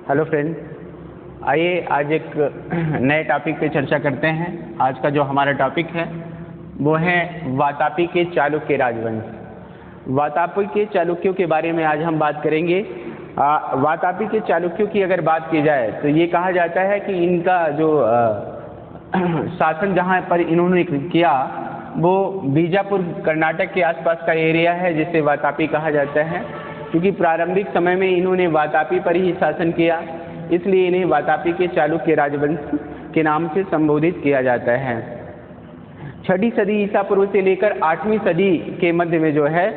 Hello friends, आइए आज एक नए टॉपिक पे चर्चा करते हैं। आज का जो हमारा टॉपिक है वो है वातापी के चालुक्य राजवंश। वातापी के चालुक्यों के बारे में आज हम बात करेंगे। वातापी के चालुक्यों की अगर बात की जाए तो ये कहा जाता है कि इनका जो शासन जहाँ पर इन्होंने किया वो बीजापुर कर्नाटक के आसपास का एरिया है, जिसे वातापी कहा जाता है। क्योंकि प्रारंभिक समय में इन्होंने वातापी पर ही शासन किया, इसलिए इन्हें वातापी के चालुक्य राजवंश के नाम से संबोधित किया जाता है। 6वीं सदी ईसा पूर्व से लेकर 8वीं सदी के मध्य में जो है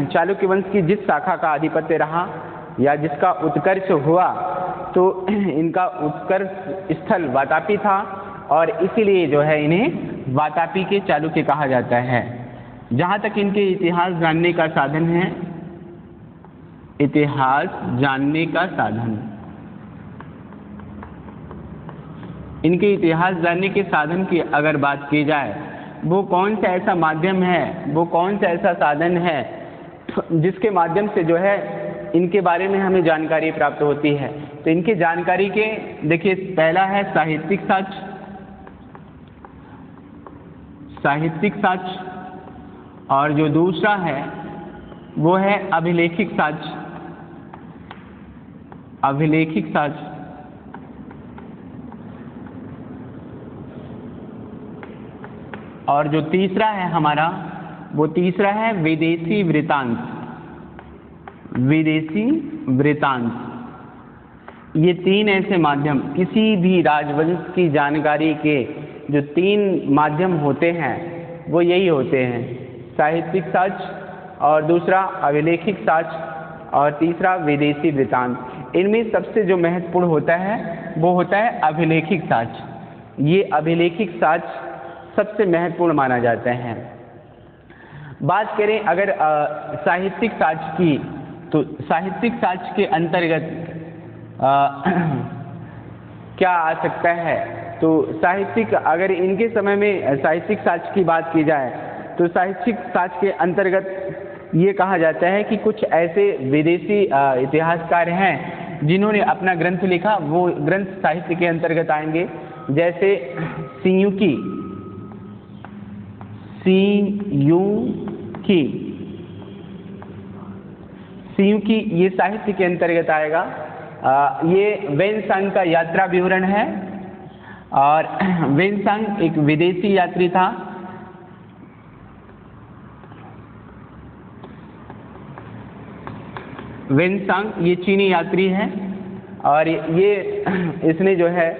चालुक्य वंश की जिस शाखा का आधिपत्य रहा या जिसका उत्कर्ष हुआ, तो इनका उत्कर्ष स्थल वातापी था और इसीलिए जो है इन्हें वातापी के चालुक्य कहा जाता है। जहाँ तक इनके इतिहास जानने का साधन है, इतिहास जानने का साधन, इनके इतिहास जानने के साधन की अगर बात की जाए, वो कौन सा ऐसा माध्यम है, वो कौन सा ऐसा साधन है जिसके माध्यम से जो है इनके बारे में हमें जानकारी प्राप्त होती है। तो इनके जानकारी के देखिए, पहला है साहित्यिक साक्ष्य, साहित्यिक साक्ष्य, और जो दूसरा है वो है अभिलेखिक साक्ष्य, अभिलेखिक साक्ष्य, और जो तीसरा है हमारा, वो तीसरा है विदेशी वृत्तांत, विदेशी वृत्तांत। ये तीन ऐसे माध्यम, किसी भी राजवंश की जानकारी के जो तीन माध्यम होते हैं वो यही होते हैं, साहित्यिक साक्ष्य और दूसरा अभिलेखिक साक्ष्य और तीसरा विदेशी वृत्तांत। इनमें सबसे जो महत्वपूर्ण होता है वो होता है अभिलेखिक साक्ष्य। ये अभिलेखिक साक्ष्य सबसे महत्वपूर्ण माना जाता है। बात करें अगर साहित्यिक साक्ष्य की, तो साहित्यिक साक्ष्य के अंतर्गत क्या आ सकता है? तो साहित्यिक, अगर इनके समय में साहित्यिक साक्ष्य की बात की जाए तो साहित्यिक साक्ष्य के अंतर्गत ये कहा जाता है कि कुछ ऐसे विदेशी इतिहासकार हैं जिन्होंने अपना ग्रंथ लिखा, वो ग्रंथ साहित्य के अंतर्गत आएंगे। जैसे सियुकी, सियुकी ये साहित्य के अंतर्गत आएगा। ये वेनसांग का यात्रा विवरण है, और वेनसांग एक विदेशी यात्री था। वेनसांग ये चीनी यात्री है, और ये इसने जो है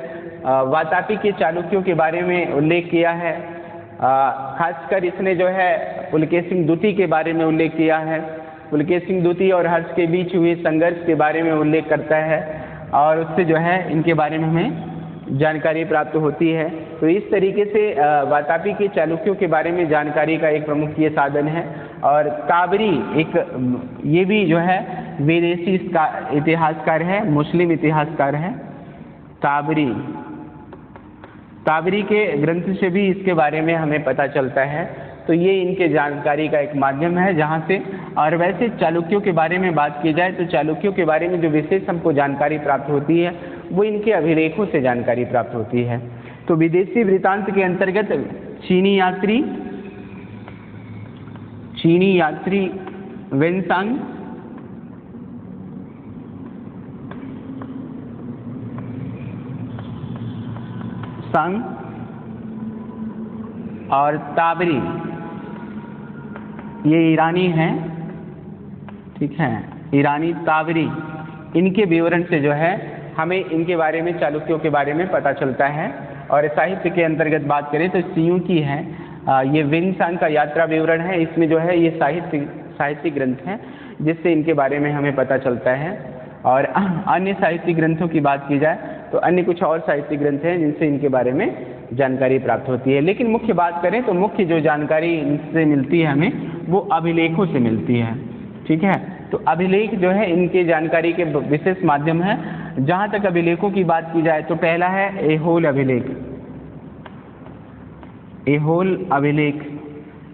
वातापी के चालुक्यों के बारे में उल्लेख किया है। खासकर इसने जो है पुलकेशिन द्वितीय के बारे में उल्लेख किया है। पुलकेशिन द्वितीय और हर्ष के बीच हुए संघर्ष के बारे में उल्लेख करता है, और उससे जो है इनके बारे में हमें जानकारी प्राप्त होती है। तो इस तरीके से वातापी के चालुक्यों के बारे में जानकारी का एक प्रमुख ये साधन है। और ताबरी एक, ये भी जो है विदेशी इतिहासकार है, मुस्लिम इतिहासकार है। ताबरी के ग्रंथ से भी इसके बारे में हमें पता चलता है। तो ये इनके जानकारी का एक माध्यम है जहाँ से, और वैसे चालुक्यों के बारे में बात की जाए तो चालुक्यों के बारे में जो विशेष हमको जानकारी प्राप्त होती है वो इनके अभिलेखों से जानकारी प्राप्त होती है। तो विदेशी वृत्तांत के अंतर्गत चीनी यात्री वेनसांग, और ताबरी ये ईरानी हैं, ठीक है, ईरानी ताबरी, इनके विवरण से जो है हमें इनके बारे में, चालुक्यों के बारे में पता चलता है। और साहित्य के अंतर्गत बात करें तो सियुकी है, ये वेनसांग का यात्रा विवरण है। इसमें जो है ये साहित्यिक ग्रंथ है जिससे इनके बारे में हमें पता चलता है। और अन्य साहित्यिक ग्रंथों की बात की जाए तो अन्य कुछ और साहित्यिक ग्रंथ हैं जिनसे इनके बारे में जानकारी प्राप्त होती है। लेकिन मुख्य बात करें तो मुख्य जो जानकारी इनसे मिलती है हमें, वो अभिलेखों से मिलती है, ठीक है। तो अभिलेख जो है इनके जानकारी के विशेष माध्यम है। जहाँ तक अभिलेखों की बात की जाए तो पहला है ऐहोल अभिलेख, ऐहोल अभिलेख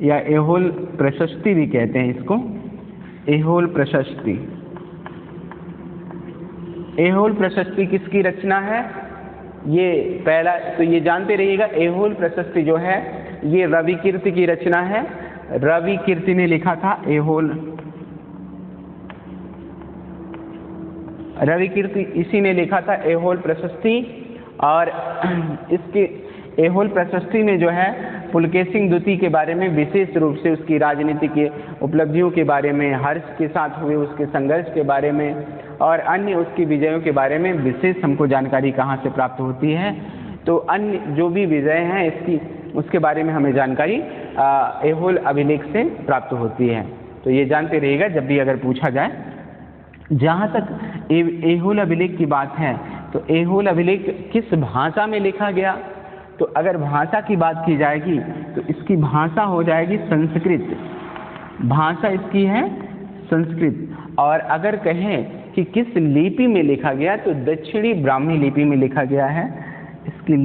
या ऐहोल प्रशस्ति भी कहते हैं इसको, ऐहोल प्रशस्ति। ऐहोल प्रशस्ति किसकी रचना है? ये पहला तो ये जानते रहिएगा, ऐहोल प्रशस्ति जो है ये रविकीर्ति की रचना है। रविकीर्ति ने लिखा था ऐहोल, रविकीर्ति इसी ने लिखा था ऐहोल प्रशस्ति। और इसके ऐहोल प्रशस्ति में जो है पुलकेशिन द्वितीय के बारे में विशेष रूप से उसकी राजनीतिक उपलब्धियों के बारे में, हर्ष के साथ हुए उसके संघर्ष के बारे में और अन्य उसकी विजयों के बारे में विशेष हमको जानकारी कहाँ से प्राप्त होती है? तो अन्य जो भी विजय हैं इसकी उसके बारे में हमें जानकारी ऐहोल अभिलेख से प्राप्त होती है। तो ये जानते रहिएगा जब भी अगर पूछा जाए। जहाँ तक ऐहोल अभिलेख की बात है तो ऐहोल अभिलेख किस भाषा में लिखा गया? तो अगर भाषा की बात की जाएगी तो इसकी भाषा हो जाएगी संस्कृत, भाषा इसकी है संस्कृत। और अगर कहें कि किस लिपि में लिखा गया तो दक्षिणी ब्राह्मी लिपि में लिखा गया है। इसकी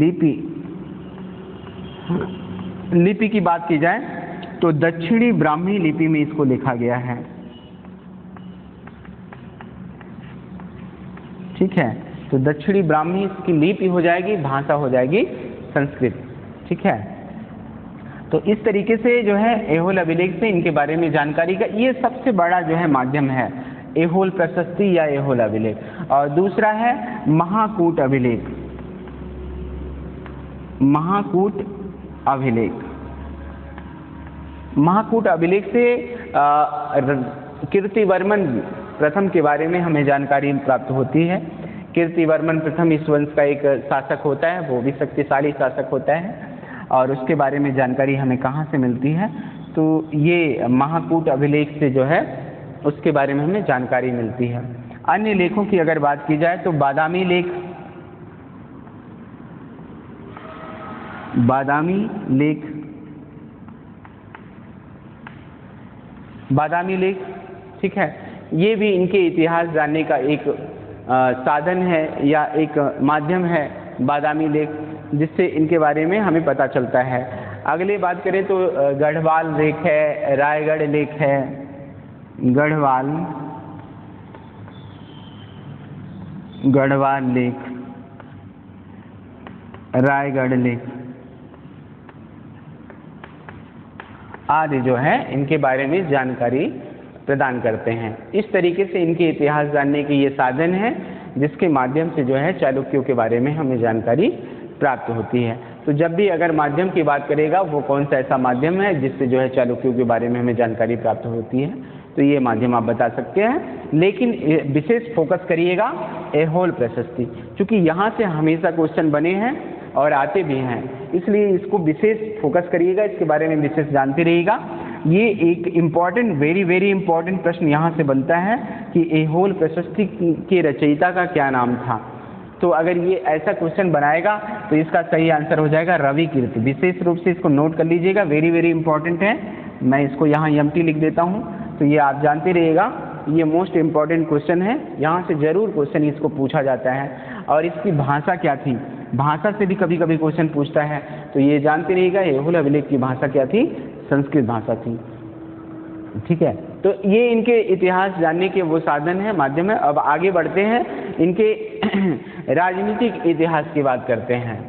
लिपि की बात की जाए तो दक्षिणी ब्राह्मी लिपि में इसको लिखा गया है। ठीक है, तो दक्षिणी ब्राह्मी इसकी लिपि हो जाएगी, भाषा हो जाएगी संस्कृत। ठीक है, तो इस तरीके से जो है ऐहोल अभिलेख से इनके बारे में जानकारी का ये सबसे बड़ा जो है माध्यम है, ऐहोल प्रशस्ति या ऐहोल अभिलेख। और दूसरा है महाकूट अभिलेख। महाकूट अभिलेख, महाकूट अभिलेख से कीर्तिवर्मन प्रथम के बारे में हमें जानकारी प्राप्त होती है। कीर्तिवर्मन प्रथम इस वंश का एक शासक होता है, वो भी शक्तिशाली शासक होता है और उसके बारे में जानकारी हमें कहाँ से मिलती है? तो ये महाकूट अभिलेख से जो है उसके बारे में हमें जानकारी मिलती है। अन्य लेखों की अगर बात की जाए तो बादामी लेख, बादामी लेख, बादामी लेख, ठीक है, ये भी इनके इतिहास जानने का एक साधन है या एक माध्यम है, बादामी लेख, जिससे इनके बारे में हमें पता चलता है। अगले बात करें तो गढ़वाल लेख है, रायगढ़ लेख है, गढ़वाल लेख, रायगढ़ लेख आदि जो है इनके बारे में जानकारी प्रदान करते हैं। इस तरीके से इनके इतिहास जानने की ये साधन है जिसके माध्यम से जो है चालुक्यों के बारे में हमें जानकारी प्राप्त होती है। तो जब भी अगर माध्यम की बात करेगा वो कौन सा ऐसा माध्यम है जिससे जो है चालुक्यों के बारे में हमें जानकारी प्राप्त होती है, तो ये माध्यम आप बता सकते हैं। लेकिन विशेष फोकस करिएगा ऐहोल प्रशस्ति, क्योंकि यहाँ से हमेशा क्वेश्चन बने हैं और आते भी हैं, इसलिए इसको विशेष फोकस करिएगा, इसके बारे में विशेष जानते रहिएगा। ये एक इम्पॉर्टेंट, वेरी इम्पॉर्टेंट प्रश्न यहाँ से बनता है कि ऐहोल प्रशस्ति के रचयिता का क्या नाम था। तो अगर ये ऐसा क्वेश्चन बनाएगा तो इसका सही आंसर हो जाएगा रविकीर्ति। विशेष रूप से इसको नोट कर लीजिएगा, वेरी इम्पॉर्टेंट है। मैं इसको यहाँ एम्प्टी लिख देता हूँ, तो ये आप जानते रहिएगा, ये मोस्ट इम्पॉर्टेंट क्वेश्चन है, यहाँ से जरूर क्वेश्चन इसको पूछा जाता है। और इसकी भाषा क्या थी, भाषा से भी कभी कभी क्वेश्चन पूछता है, तो ये जानते रहिएगा ऐहोल अभिलेख की भाषा क्या थी, संस्कृत भाषा थी। ठीक है, तो ये इनके इतिहास जानने के वो साधन है, माध्यम है। अब आगे बढ़ते हैं, इनके राजनीतिक इतिहास की बात करते हैं।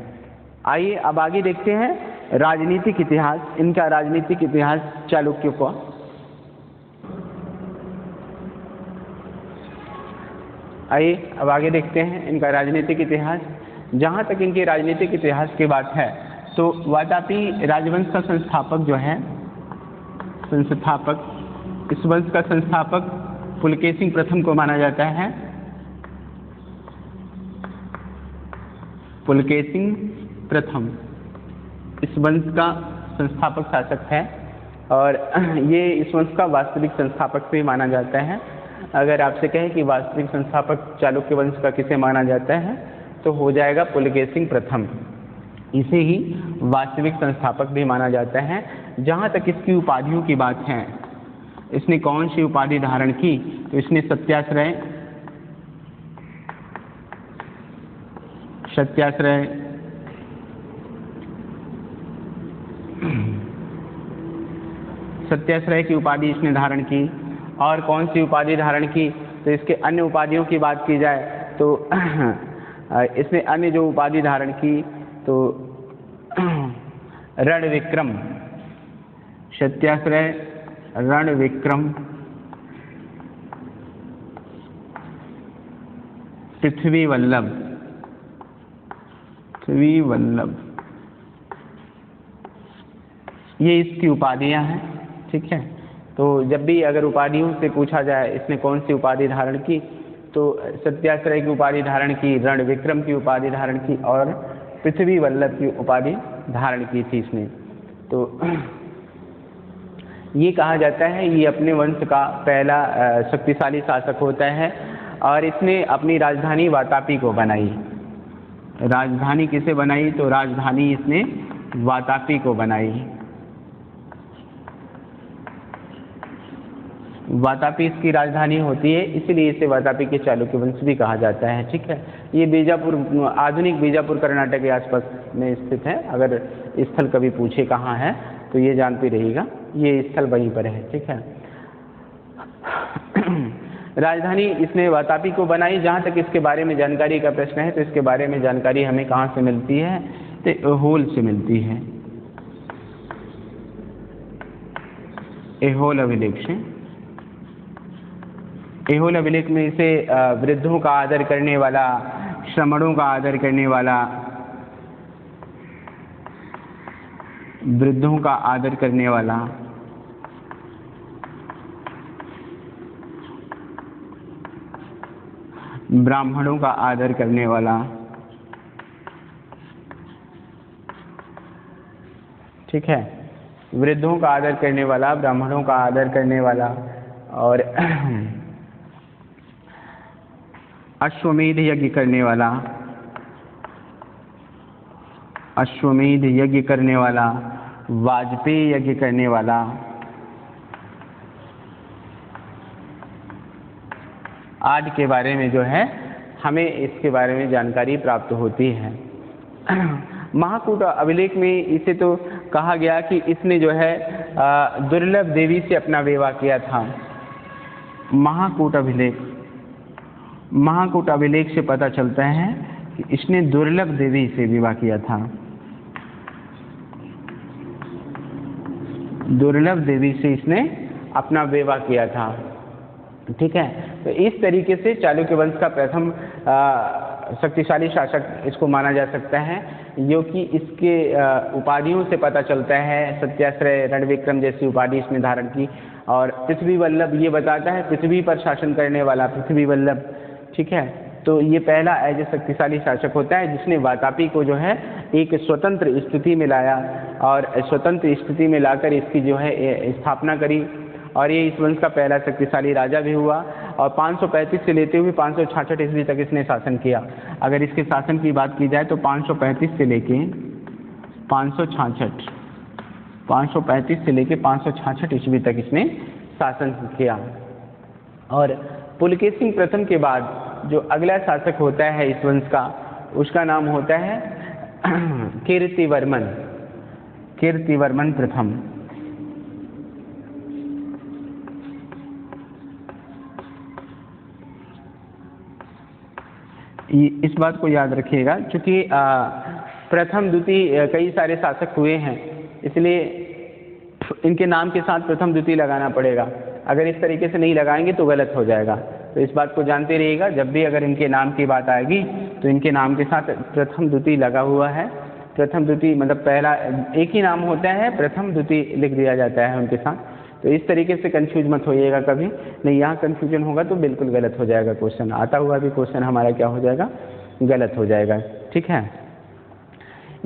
आइए अब आगे देखते हैं राजनीतिक इतिहास, इनका राजनीतिक इतिहास चालुक्यों का। आइए अब आगे देखते हैं इनका राजनीतिक इतिहास। जहाँ तक इनके राजनीतिक इतिहास की बात है तो वातापी राजवंश का संस्थापक जो है, इस वंश का संस्थापक पुलकेशिन प्रथम को माना जाता है। पुलकेशिन प्रथम इस वंश का संस्थापक शासक है और ये इस वंश का वास्तविक संस्थापक भी माना जाता है। अगर आपसे कहें कि वास्तविक संस्थापक चालुक्य वंश का किसे माना जाता है तो हो जाएगा पुलकेशिन प्रथम, इसे ही वास्तविक संस्थापक भी माना जाता है। जहाँ तक इसकी उपाधियों की बात है, इसने कौन सी उपाधि धारण की, तो इसने सत्याश्रय की उपाधि इसने धारण की। और कौन सी उपाधि धारण की, तो इसके अन्य उपाधियों की बात की जाए तो इसने अन्य जो उपाधि धारण की तो रणविक्रम, सत्याश्रय रणविक्रम, पृथ्वी वल्लभ, पृथ्वी वल्लभ, ये इसकी उपाधियां हैं। ठीक है, तो जब भी अगर उपाधियों से पूछा जाए इसने कौन सी उपाधि धारण की, तो सत्याश्रय की उपाधि धारण की, रणविक्रम की उपाधि धारण की और पृथ्वी वल्लभ की उपाधि धारण की थी इसने। तो ये कहा जाता है ये अपने वंश का पहला शक्तिशाली शासक होता है और इसने अपनी राजधानी वातापी को बनाई। राजधानी किसे बनाई, तो राजधानी इसने वातापी को बनाई। वातापी इसकी राजधानी होती है, इसलिए इसे वातापी के चालुक्य वंश भी कहा जाता है। ठीक है, ये बीजापुर, आधुनिक बीजापुर कर्नाटक के आसपास में स्थित है। अगर स्थल कभी पूछे कहाँ है तो ये जानते रहिएगा, ये स्थल वहीं पर है। ठीक है, राजधानी इसने वातापी को बनाई। जहाँ तक इसके बारे में जानकारी का प्रश्न है तो इसके बारे में जानकारी हमें कहाँ से मिलती है, तो एहोल से मिलती है, एहोल अभिलेख से। एहोल अभिलेख में इसे वृद्धों का आदर करने वाला, श्रमणों का आदर करने वाला, वृद्धों का आदर करने वाला, ब्राह्मणों का आदर करने वाला, ठीक है, वृद्धों का आदर करने वाला, ब्राह्मणों का आदर करने वाला और अश्वमेध यज्ञ करने वाला, अश्वमेध यज्ञ करने वाला, वाजपेयी यज्ञ करने वाला, आदि के बारे में जो है हमें इसके बारे में जानकारी प्राप्त होती है। महाकूट अभिलेख में इसे तो कहा गया कि इसने जो है दुर्लभ देवी से अपना विवाह किया था। महाकूट अभिलेख, महाकूट अभिलेख से पता चलता है कि इसने दुर्लभ देवी से विवाह किया था। दुर्लभ देवी से इसने अपना विवाह किया था। ठीक है, तो इस तरीके से चालुक्य वंश का प्रथम शक्तिशाली शासक इसको माना जा सकता है, जो कि इसके उपाधियों से पता चलता है। सत्याश्रय, रणविक्रम जैसी उपाधि इसने धारण की और पृथ्वी वल्लभ ये बताता है पृथ्वी पर शासन करने वाला, पृथ्वी वल्लभ। ठीक है, तो ये पहला ऐसे शक्तिशाली शासक होता है जिसने वातापी को जो है एक स्वतंत्र स्थिति में लाया और स्वतंत्र स्थिति में लाकर इसकी जो है स्थापना करी और ये इस वंश का पहला शक्तिशाली राजा भी हुआ और 535 से लेते हुए 566 ईस्वी तक इसने शासन किया। अगर इसके शासन की बात की जाए तो 535 से लेके 535 से लेके 566 ईस्वी तक इसने शासन किया। और पुलकेशिन प्रथम के बाद जो अगला शासक होता है इस वंश का, उसका नाम होता है कीर्तिवर्मन, कीर्तिवर्मन प्रथम। इस बात को याद रखिएगा, क्योंकि प्रथम द्वितीय कई सारे शासक हुए हैं, इसलिए इनके नाम के साथ प्रथम द्वितीय लगाना पड़ेगा। अगर इस तरीके से नहीं लगाएंगे तो गलत हो जाएगा। तो इस बात को जानते रहिएगा, जब भी अगर इनके नाम की बात आएगी तो इनके नाम के साथ प्रथम द्वितीय लगा हुआ है। प्रथम द्वितीय मतलब पहला एक ही नाम होता है, प्रथम द्वितीय लिख दिया जाता है उनके साथ। तो इस तरीके से कंफ्यूज मत होइएगा कभी, नहीं यहाँ कंफ्यूजन होगा तो बिल्कुल गलत हो जाएगा क्वेश्चन, आता हुआ भी क्वेश्चन हमारा क्या हो जाएगा, गलत हो जाएगा। ठीक है,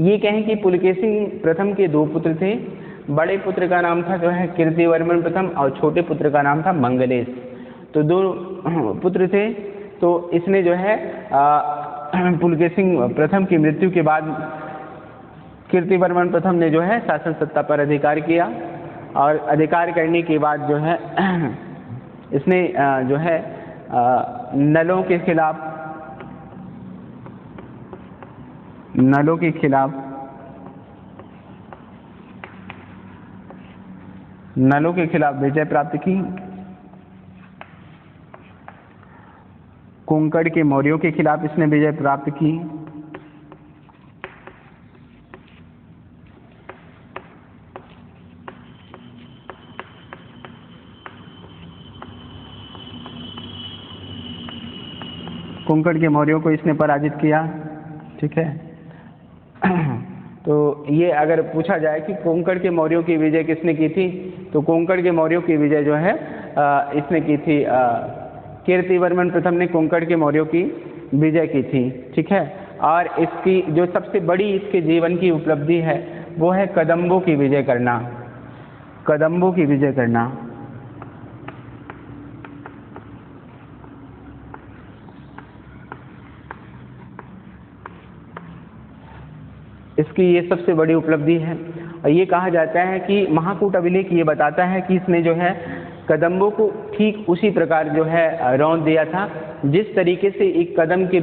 ये कहें कि पुलकेशिन प्रथम के दो पुत्र थे। बड़े पुत्र का नाम था जो है कीर्तिवर्मन प्रथम और छोटे पुत्र का नाम था मंगलेश। तो दो पुत्र थे। तो इसने जो है पुलकेशिन प्रथम की मृत्यु के बाद कीर्तिवर्मन प्रथम ने जो है शासन सत्ता पर अधिकार किया और अधिकार करने के बाद जो है इसने जो है नलों के खिलाफ, नलों के खिलाफ, नलों के खिलाफ विजय प्राप्त की। कोंकण के मौर्यों के खिलाफ इसने विजय प्राप्त की। कोंकण के मौर्यों को इसने पराजित किया। ठीक है, तो ये अगर पूछा जाए कि कोंकण के मौर्यों की विजय किसने की थी, तो कोंकण के मौर्यों की विजय जो है इसने की थी, कीर्तिवर्मन प्रथम ने कोंकण के मौर्यों की विजय की थी। ठीक है, और इसकी जो सबसे बड़ी इसके जीवन की उपलब्धि है वो है कदंबों की विजय करना। कदंबों की विजय करना। इसकी ये सबसे बड़ी उपलब्धि है। और ये कहा जाता है कि महाकूट अभिलेख ये बताता है कि इसने जो है कदंबों को ठीक उसी प्रकार जो है रौंद दिया था जिस तरीके से एक कदम के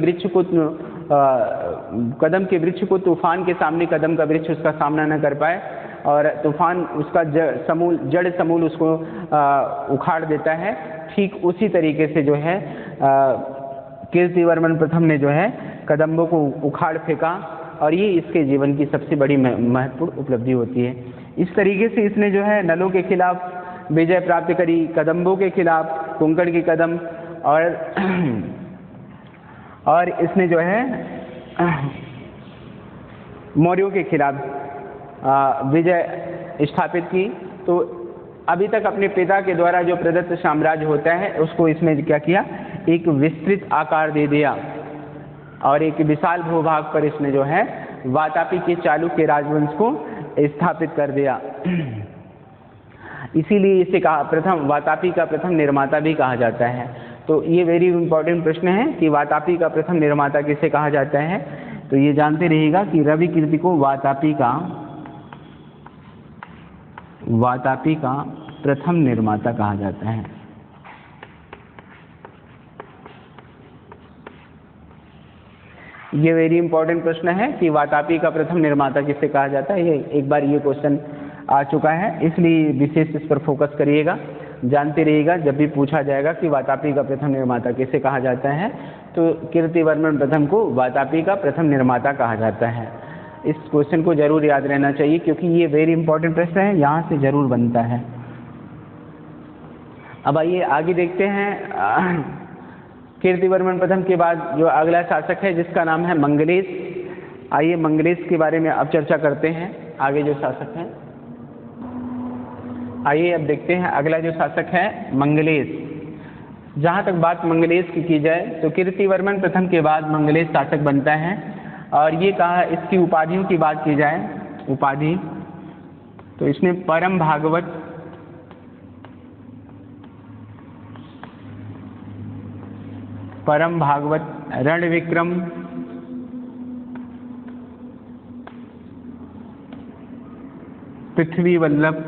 वृक्ष को तूफान के सामने कदम का वृक्ष उसका सामना न कर पाए और तूफान उसका जड़ समूल उसको उखाड़ देता है, ठीक उसी तरीके से जो है कीर्तिवर्मन प्रथम ने जो है कदंबों को उखाड़ फेंका और ये इसके जीवन की सबसे बड़ी महत्वपूर्ण उपलब्धि होती है। इस तरीके से इसने जो है नलों के खिलाफ विजय प्राप्त करी, कदंबों के खिलाफ कोंकण के कदम, और इसने जो है मौर्यों के खिलाफ विजय स्थापित की। तो अभी तक अपने पिता के द्वारा जो प्रदत्त साम्राज्य होता है उसको इसने क्या किया, एक विस्तृत आकार दे दिया और एक विशाल भूभाग पर इसने जो है वातापी के चालुक्य राजवंश को स्थापित कर दिया। इसीलिए इसे कहा वातापी का प्रथम निर्माता भी कहा जाता है। तो ये वेरी इंपॉर्टेंट प्रश्न है कि वातापी का प्रथम निर्माता किसे कहा जाता है, तो ये जानते रहिएगा कि रवि कीर्ति को वातापी का प्रथम निर्माता कहा जाता है। ये वेरी इंपॉर्टेंट प्रश्न है कि वातापी का प्रथम निर्माता किसे कहा जाता है। ये एक बार ये क्वेश्चन आ चुका है, इसलिए विशेष इस पर फोकस करिएगा, जानते रहिएगा जब भी पूछा जाएगा कि वातापी का प्रथम निर्माता किसे कहा जाता है तो कीर्तिवर्मन प्रथम को वातापी का प्रथम निर्माता कहा जाता है। इस क्वेश्चन को जरूर याद रहना चाहिए क्योंकि ये वेरी इंपॉर्टेंट प्रश्न है, यहाँ से जरूर बनता है। अब आइए आगे देखते हैं। कीर्तिवर्मन प्रथम के बाद जो अगला शासक है जिसका नाम है मंगलेश। आइए मंगलेश के बारे में अब चर्चा करते हैं। आगे जो शासक हैं, आइए अब देखते हैं अगला जो शासक है मंगलेश। जहाँ तक बात मंगलेश की जाए तो कीर्तिवर्मन प्रथम के बाद मंगलेश शासक बनता है। और ये कहा इसकी उपाधियों की बात की जाए, उपाधि तो इसमें परम भागवत, रण विक्रम, पृथ्वी वल्लभ,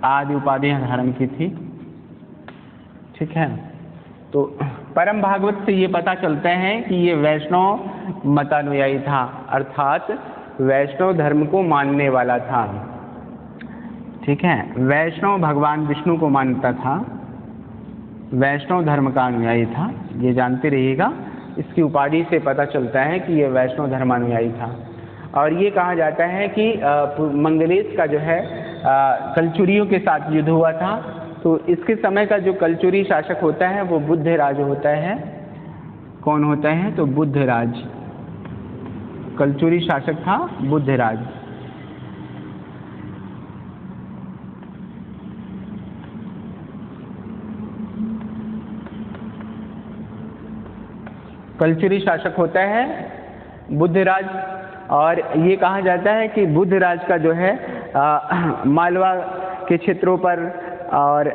आदि उपाधियां धारण की थी। ठीक है, तो परम भागवत से ये पता चलता है कि ये वैष्णव मतानुयायी था, अर्थात वैष्णव धर्म को मानने वाला था। ठीक है, वैष्णव भगवान विष्णु को मानता था, वैष्णव धर्म का अनुयायी था, ये जानते रहिएगा। इसकी उपाधि से पता चलता है कि ये वैष्णव धर्मानुयायी था। और ये कहा जाता है कि मंगलेश का जो है कलचुरियों के साथ युद्ध हुआ था। तो इसके समय का जो कलचुरी शासक होता है वो बुद्धराज होता है। कौन होता है, तो बुद्धराज। कलचुरी शासक था बुद्धराज। कलचुरी शासक होता है बुद्धराज। और ये कहा जाता है कि बुद्धराज का जो है मालवा के क्षेत्रों पर और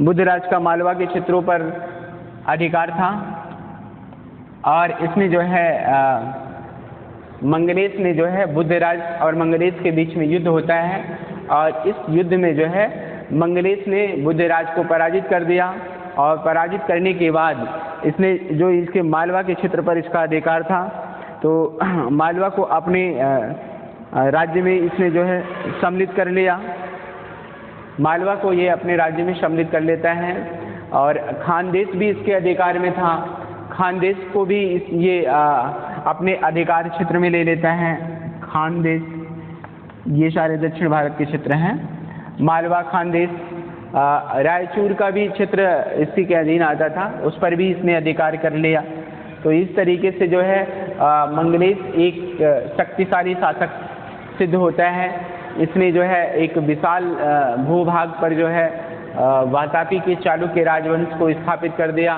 बुद्धराज का मालवा के क्षेत्रों पर अधिकार था। और इसमें जो है मंगलेश ने जो है बुद्धराज और मंगलेश के बीच में युद्ध होता है। और इस युद्ध में जो है मंगलेश ने बुद्धराज को पराजित कर दिया। और पराजित करने के बाद इसने जो इसके मालवा के क्षेत्र पर इसका अधिकार था, तो मालवा को अपने राज्य में इसने जो है सम्मिलित कर लिया। मालवा को ये अपने राज्य में सम्मिलित कर लेता है और खानदेश भी इसके अधिकार में था। खानदेश को भी ये अपने अधिकार क्षेत्र में ले लेता है। खानदेश ये सारे दक्षिण भारत के क्षेत्र हैं। मालवा, खानदेश, रायचूर का भी क्षेत्र इसी के अधीन आता था, उस पर भी इसने अधिकार कर लिया। तो इस तरीके से जो है मंगलेश एक शक्तिशाली शासक सिद्ध होता है। इसने जो है एक विशाल भूभाग पर जो है वातापी के चालुक्य राजवंश को स्थापित कर दिया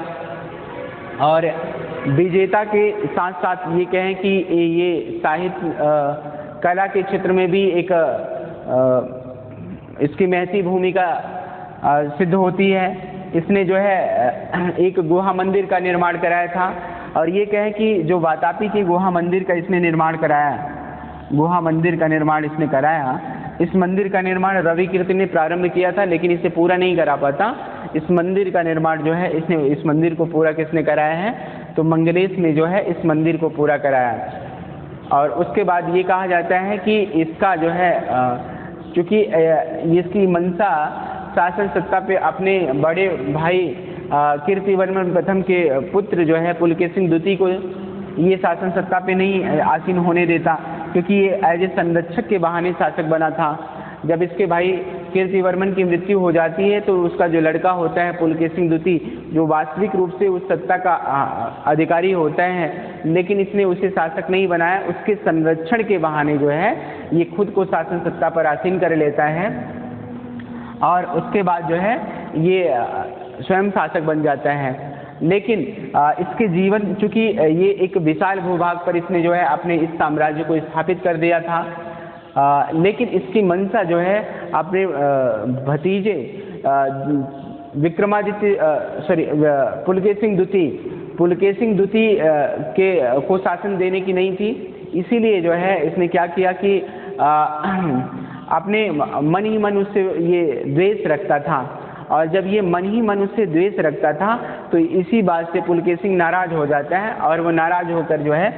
और विजेता के साथ साथ ये कहें कि ये साहित्य कला के क्षेत्र में भी एक इसकी महती भूमिका सिद्ध होती है। इसने जो है एक गुहा मंदिर का निर्माण कराया था और ये कहें कि जो वातापी के गुहा मंदिर का इसने निर्माण कराया, गुहा मंदिर का निर्माण इसने कराया। इस मंदिर का निर्माण रविकीर्ति ने प्रारंभ किया था लेकिन इसे पूरा नहीं करा पाता। इस मंदिर का निर्माण जो है इसने, इस मंदिर को पूरा किसने कराया है, तो मंगलेश ने जो है इस मंदिर को पूरा कराया। और उसके बाद ये कहा जाता है कि इसका जो है चूँकि इसकी मंशा शासन सत्ता पे अपने बड़े भाई कीर्तिवर्मन प्रथम के पुत्र जो है पुलकेशिन द्वितीय को ये शासन सत्ता पे नहीं आसीन होने देता, क्योंकि ये एज ए संरक्षक के बहाने शासक बना था। जब इसके भाई कीर्तिवर्मन की मृत्यु हो जाती है तो उसका जो लड़का होता है पुलकेशिन द्वितीय, जो वास्तविक रूप से उस सत्ता का अधिकारी होता है, लेकिन इसने उसे शासक नहीं बनाया, उसके संरक्षण के बहाने जो है ये खुद को शासन सत्ता पर आसीन कर लेता है और उसके बाद जो है ये स्वयं शासक बन जाता है। लेकिन इसके जीवन, चूँकि ये एक विशाल भूभाग पर इसने जो है अपने इस साम्राज्य को स्थापित कर दिया था, लेकिन इसकी मंशा जो है अपने भतीजे विक्रमादित्य पुलकेशिन द्वितीय के को शासन देने की नहीं थी। इसीलिए जो है इसने क्या किया कि अपने मन ही मन उससे ये द्वेष रखता था और जब ये मन ही मन उससे द्वेष रखता था तो इसी बात से पुलकेशिन नाराज हो जाता है और वो नाराज होकर जो है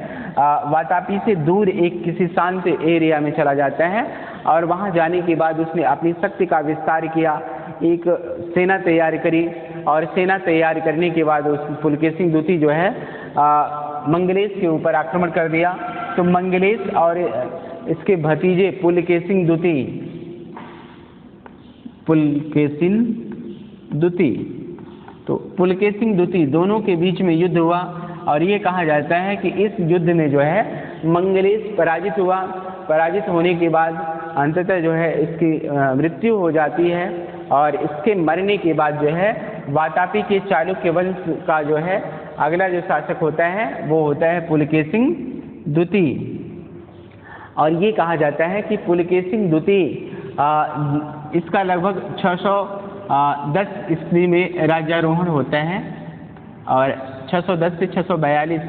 वातापी से दूर एक किसी शांत एरिया में चला जाता है और वहाँ जाने के बाद उसने अपनी शक्ति का विस्तार किया, एक सेना तैयार करी और सेना तैयार करने के बाद उस पुलकेशिन द्वितीय जो है मंगलेश के ऊपर आक्रमण कर दिया। तो मंगलेश और इसके भतीजे पुलकेशिन द्वितीय तो पुलकेशिन द्वितीय दोनों के बीच में युद्ध हुआ और ये कहा जाता है कि इस युद्ध में जो है मंगलेश पराजित हुआ। पराजित होने के बाद अंततः जो है इसकी मृत्यु हो जाती है और इसके मरने के बाद जो है वातापी के चालुक्य वंश का जो है अगला जो शासक होता है वो होता है पुलकेशिन द्वितीय। और ये कहा जाता है कि पुलकेशिन द्वितीय इसका लगभग 610 ईस्वी में राज्यारोहण होता है और 610 से 642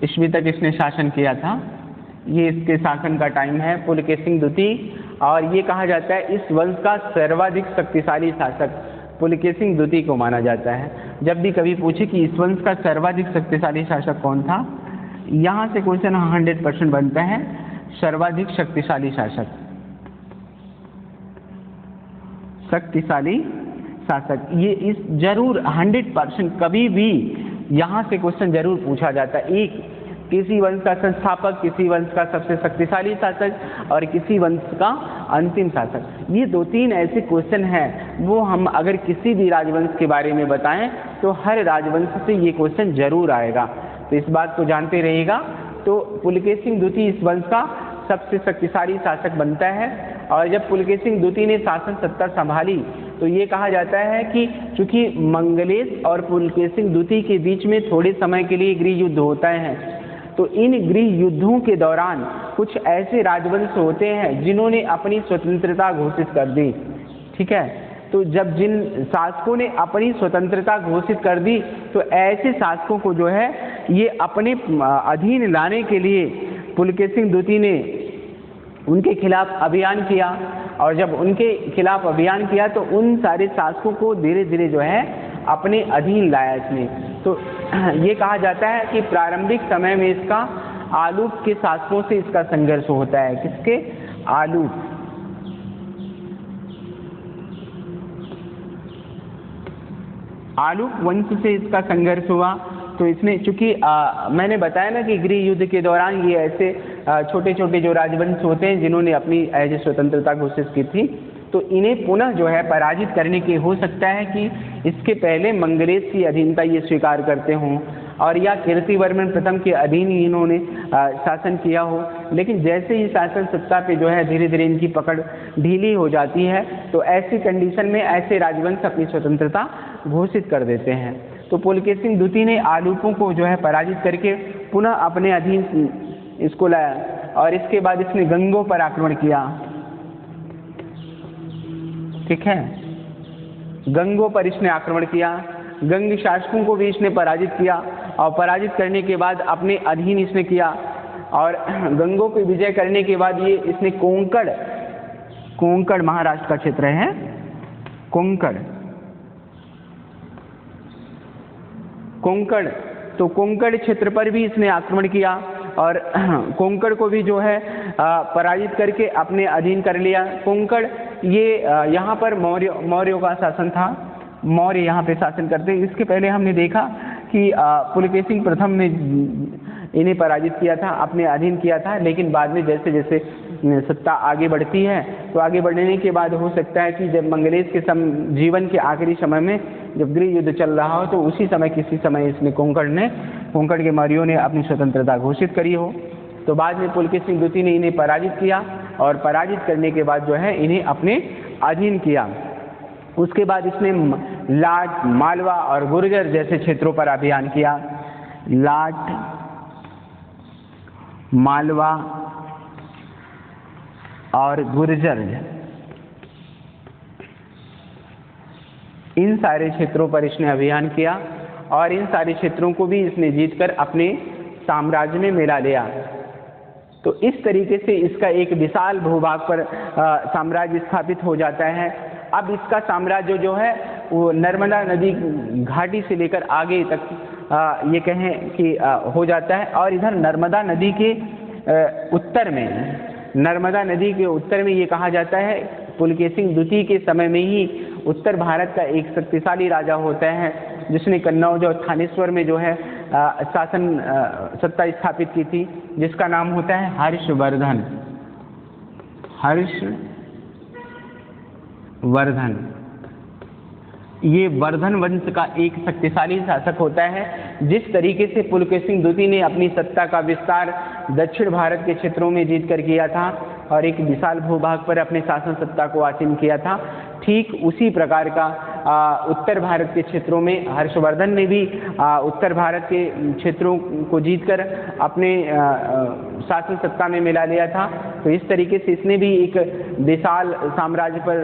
ईस्वी तक इसने शासन किया था। ये इसके शासन का टाइम है पुलकेशिन द्वितीय। और ये कहा जाता है इस वंश का सर्वाधिक शक्तिशाली शासक पुलकेशिन द्वितीय को माना जाता है। जब भी कभी पूछे कि इस वंश का सर्वाधिक शक्तिशाली शासक कौन था, यहाँ से क्वेश्चन 100% बनता है, सर्वाधिक शक्तिशाली शासक, शक्तिशाली शासक। ये इस जरूर 100% कभी भी यहाँ से क्वेश्चन जरूर पूछा जाता है। एक किसी वंश का संस्थापक, किसी वंश का सबसे शक्तिशाली शासक और किसी वंश का अंतिम शासक। ये 2-3 ऐसे क्वेश्चन हैं वो हम अगर किसी भी राजवंश के बारे में बताएं तो हर राजवंश से ये क्वेश्चन जरूर आएगा, तो इस बात को जानते रहिएगा। तो पुलकेशिन द्वितीय इस वंश का सबसे शक्तिशाली शासक बनता है और जब पुलकेशिन द्वितीय ने शासन सत्ता संभाली तो ये कहा जाता है कि चूंकि मंगलेश और पुलकेशिन द्वितीय के बीच में थोड़े समय के लिए गृह युद्ध होता है, तो इन गृह युद्धों के दौरान कुछ ऐसे राजवंश होते हैं जिन्होंने अपनी स्वतंत्रता घोषित कर दी। ठीक है, तो जब जिन शासकों ने अपनी स्वतंत्रता घोषित कर दी तो ऐसे शासकों को जो है ये अपने अधीन लाने के लिए पुलकेशिन द्वितीय ने उनके खिलाफ अभियान किया और जब उनके खिलाफ अभियान किया तो उन सारे शासकों को धीरे धीरे जो है अपने अधीन लाया इसने। तो ये कहा जाता है कि प्रारंभिक समय में इसका आलूप के शासकों से इसका संघर्ष होता है। किसके? आलूप। आलूप वंश से इसका संघर्ष हुआ। तो इसने चूंकि मैंने बताया ना कि गृह युद्ध के दौरान ये ऐसे छोटे छोटे जो राजवंश होते हैं जिन्होंने अपनी ऐसे स्वतंत्रता घोषित की थी, तो इन्हें पुनः जो है पराजित करने के हो सकता है कि इसके पहले मंगलेश की अधीनता ये स्वीकार करते हों और या कीर्तिवर्मन प्रथम के अधीन ही इन्होंने शासन किया हो। लेकिन जैसे ही शासन सत्ता पे जो है धीरे धीरे इनकी पकड़ ढीली हो जाती है, तो ऐसी कंडीशन में ऐसे राजवंश अपनी स्वतंत्रता घोषित कर देते हैं। तो पुलकेशिन द्वितीय ने आलूपों को जो है पराजित करके पुनः अपने अधीन इसको लाया और इसके बाद इसने गंगों पर आक्रमण किया। ठीक है, गंगों पर इसने आक्रमण किया, गंग शासकों को भी इसने पराजित किया और पराजित करने के बाद अपने अधीन इसने किया। और गंगों पे विजय करने के बाद ये इसने कोंकण महाराष्ट्र का क्षेत्र है, कोंकण, तो कोंकण क्षेत्र पर भी इसने आक्रमण किया और कोंकण को भी जो है पराजित करके अपने अधीन कर लिया। कोंकण ये यहाँ पर मौर्यों का शासन था, मौर्य यहाँ पे शासन करते। इसके पहले हमने देखा कि पुलकेशिन प्रथम ने इन्हें पराजित किया था, अपने अधीन किया था, लेकिन बाद में जैसे जैसे सत्ता आगे बढ़ती है तो आगे बढ़ने के बाद हो सकता है कि जब मंगलेश के जीवन के आखिरी समय में जब गृह युद्ध चल रहा हो तो उसी समय किसी समय इसने कोंकण के मौर्यों ने अपनी स्वतंत्रता घोषित करी हो। तो बाद में पुलकेशिन द्वितीय ने इन्हें पराजित किया और पराजित करने के बाद जो है इन्हें अपने अधीन किया। उसके बाद इसने लाट, मालवा और गुर्जर जैसे क्षेत्रों पर अभियान किया। लाट, मालवा और गुर्जर, इन सारे क्षेत्रों पर इसने अभियान किया और इन सारे क्षेत्रों को भी इसने जीतकर अपने साम्राज्य में मिला लिया। तो इस तरीके से इसका एक विशाल भूभाग पर साम्राज्य स्थापित हो जाता है। अब इसका साम्राज्य जो है वो नर्मदा नदी घाटी से लेकर आगे तक ये कहें कि हो जाता है। और इधर नर्मदा नदी के उत्तर में, नर्मदा नदी के उत्तर में ये कहा जाता है पुलकेशिन द्वितीय के समय में ही उत्तर भारत का एक शक्तिशाली राजा होता है जिसने कन्नौज और थानेश्वर में जो है शासन सत्ता स्थापित की थी, जिसका नाम होता है हर्षवर्धन। हर्षवर्धन ये वर्धन वंश का एक शक्तिशाली शासक होता है। जिस तरीके से पुलकेशिन द्वितीय ने अपनी सत्ता का विस्तार दक्षिण भारत के क्षेत्रों में जीतकर किया था और एक विशाल भूभाग पर अपने शासन सत्ता को आसीन किया था, ठीक उसी प्रकार का उत्तर भारत के क्षेत्रों में हर्षवर्धन ने भी उत्तर भारत के क्षेत्रों को जीतकर अपने शासन सत्ता में मिला लिया था। तो इस तरीके से इसने भी एक विशाल साम्राज्य पर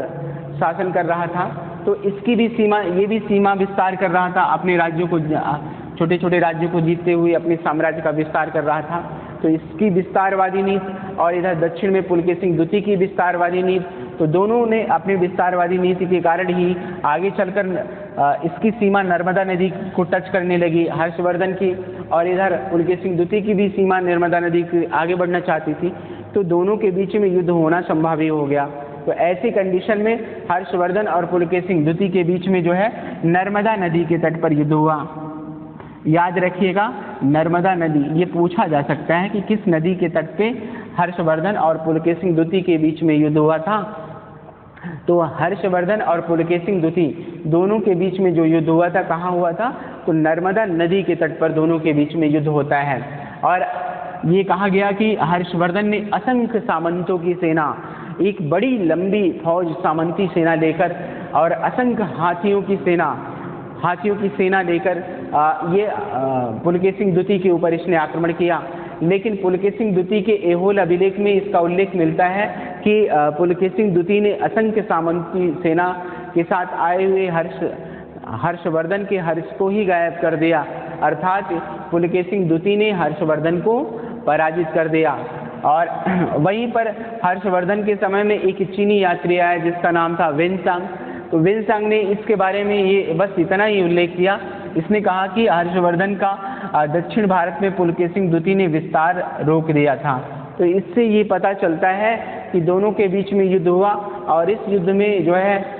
शासन कर रहा था। तो इसकी भी सीमा, ये भी सीमा विस्तार कर रहा था, अपने राज्यों को, छोटे छोटे राज्यों को जीतते हुए अपने साम्राज्य का विस्तार कर रहा था। तो इसकी विस्तारवादी नीति और इधर दक्षिण में पुलकेशिन द्वितीय की विस्तारवादी नीति, तो दोनों ने अपनी विस्तारवादी नीति के कारण ही आगे चलकर इसकी सीमा नर्मदा नदी को टच करने लगी हर्षवर्धन की, और इधर पुलकेशिन द्वितीय की भी सीमा नर्मदा नदी के आगे बढ़ना चाहती थी। तो दोनों के बीच में युद्ध होना संभावी हो गया। तो ऐसी कंडीशन में हर्षवर्धन और पुलकेशिन द्वितीय के बीच में जो है नर्मदा नदी के तट पर युद्ध हुआ। याद रखिएगा, नर्मदा नदी, ये पूछा जा सकता है कि किस नदी के तट पे हर्षवर्धन और पुलकेशिन द्वितीय के बीच में युद्ध हुआ था। तो हर्षवर्धन और पुलकेशिन द्वितीय दोनों के बीच में जो युद्ध हुआ था, कहाँ हुआ था? तो नर्मदा नदी के तट पर दोनों के बीच में युद्ध होता है। और ये कहा गया कि हर्षवर्धन ने असंख्य सामंतों की सेना, एक बड़ी लंबी फौज सामंती सेना लेकर और असंख्य हाथियों की सेना लेकर ये पुलकेशिन द्वितीय के ऊपर इसने आक्रमण किया। लेकिन पुलकेशिन द्वितीय के ऐहोल अभिलेख में इसका उल्लेख मिलता है कि पुलकेशिन द्वितीय ने असंख्य सामंती सेना के साथ आए हुए हर्षवर्धन के हर्ष को ही गायब कर दिया, अर्थात पुलकेशिन द्वितीय ने हर्षवर्धन को पराजित कर दिया। और वहीं पर हर्षवर्धन के समय में एक चीनी यात्री आया जिसका नाम था वेनसांग। तो वेनसांग ने इसके बारे में ये बस इतना ही उल्लेख किया, इसने कहा कि हर्षवर्धन का दक्षिण भारत में पुलकेशिन द्वितीय ने विस्तार रोक दिया था। तो इससे ये पता चलता है कि दोनों के बीच में युद्ध हुआ और इस युद्ध में जो है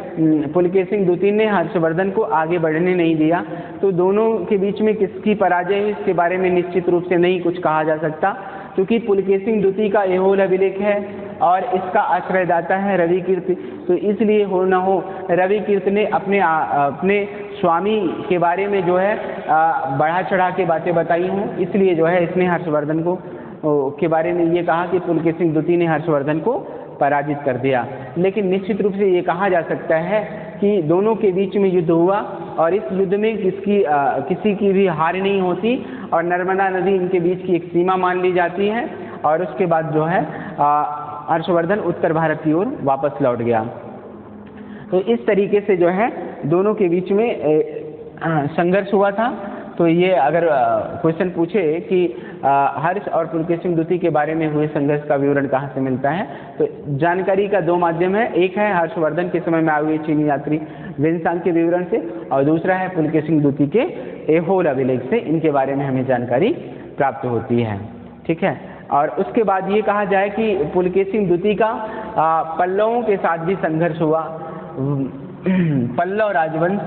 पुलकेशिन द्वितीय ने हर्षवर्धन को आगे बढ़ने नहीं दिया। तो दोनों के बीच में किसकी पराजय है इसके बारे में निश्चित रूप से नहीं कुछ कहा जा सकता, क्योंकि पुलकेशिन द्वितीय का ऐहोल अभिलेख है और इसका आश्रयदाता है रविकीर्त। तो इसलिए हो न हो रविकीर्त ने अपने स्वामी के बारे में जो है बढ़ा चढ़ा के बातें बताई हों, इसलिए जो है इसने हर्षवर्धन को के बारे में ये कहा कि पुलकेशिन द्वितीय ने हर्षवर्धन को पराजित कर दिया। लेकिन निश्चित रूप से ये कहा जा सकता है कि दोनों के बीच में युद्ध हुआ और इस युद्ध में किसी की भी हार नहीं होती और नर्मदा नदी इनके बीच की एक सीमा मान ली जाती है और उसके बाद जो है हर्षवर्धन उत्तर भारत की ओर वापस लौट गया। तो इस तरीके से जो है दोनों के बीच में संघर्ष हुआ था। तो ये अगर क्वेश्चन पूछे कि हर्ष और पुलकेशिन द्वितीय के बारे में हुए संघर्ष का विवरण कहाँ से मिलता है, तो जानकारी का दो माध्यम है, एक है हर्षवर्धन के समय में आए हुए चीनी यात्री वेनसांग के विवरण से और दूसरा है पुलकेशिन द्वितीय के ऐहोल अभिलेख से। इनके बारे में हमें जानकारी प्राप्त होती है। ठीक है। और उसके बाद ये कहा जाए कि पुलकेशिन द्वितीय का पल्लवों के साथ भी संघर्ष हुआ। पल्लव राजवंश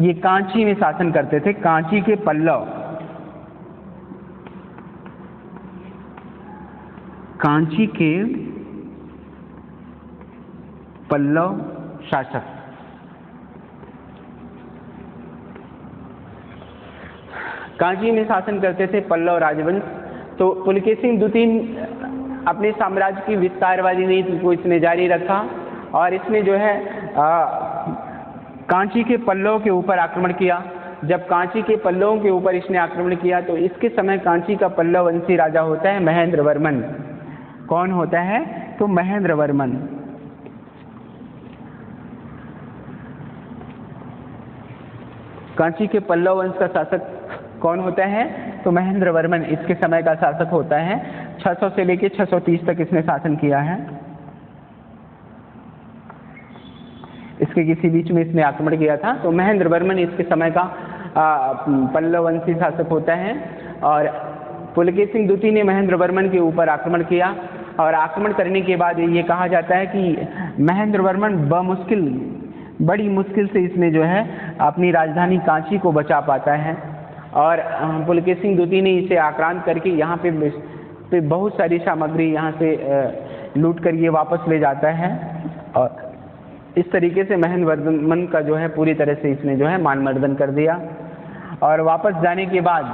ये कांची में शासन करते थे। कांची के पल्लव, कांची के पल्लव शासक, कांची में शासन करते थे पल्लव राजवंश। तो पुलकेशिन द्वितीय अपने साम्राज्य की विस्तारवादी नीति को इसने जारी रखा और इसने जो है कांची के पल्लवों के ऊपर आक्रमण किया। जब कांची के पल्लवों के ऊपर इसने आक्रमण किया तो इसके समय कांची का पल्लव वंशी राजा होता है महेंद्र वर्मन। कौन होता है? तो महेंद्र वर्मन। कांची के पल्लव वंश का शासक कौन होता है? तो महेंद्र वर्मन इसके समय का शासक होता है। 600 से लेकर 630 तक इसने शासन किया है। इसके किसी बीच में इसने आक्रमण किया था। तो महेंद्र वर्मन इसके समय का पल्लव वंशी शासक होता है और पुलकेशिन द्वितीय ने महेंद्र वर्मन के ऊपर आक्रमण किया और आक्रमण करने के बाद ये कहा जाता है कि महेंद्र वर्मन बड़ी मुश्किल से इसने जो है अपनी राजधानी कांची को बचा पाता है और पुलकेशिन द्वितीय ने इसे आक्रांत करके यहाँ पे बहुत सारी सामग्री यहाँ से लूट कर ये वापस ले जाता है और इस तरीके से महेंद्र वर्मन का जो है पूरी तरह से इसने जो है मानमर्दन कर दिया। और वापस जाने के बाद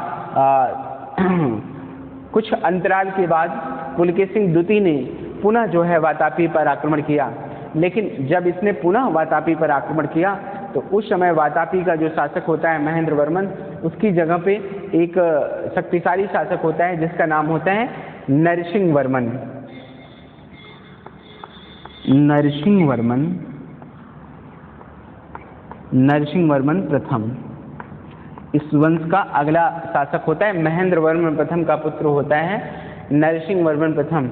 कुछ अंतराल के बाद पुलकेशिन द्वितीय ने पुनः जो है वातापी पर आक्रमण किया। लेकिन जब इसने पुनः वातापी पर आक्रमण किया तो उस समय वातापी का जो शासक होता है महेंद्र वर्मन, उसकी जगह पे एक शक्तिशाली शासक होता है जिसका नाम होता है नरसिंह वर्मन। नरसिंह वर्मन प्रथम इस वंश का अगला शासक होता है। महेंद्र वर्मन प्रथम का पुत्र होता है नरसिंह वर्मन प्रथम।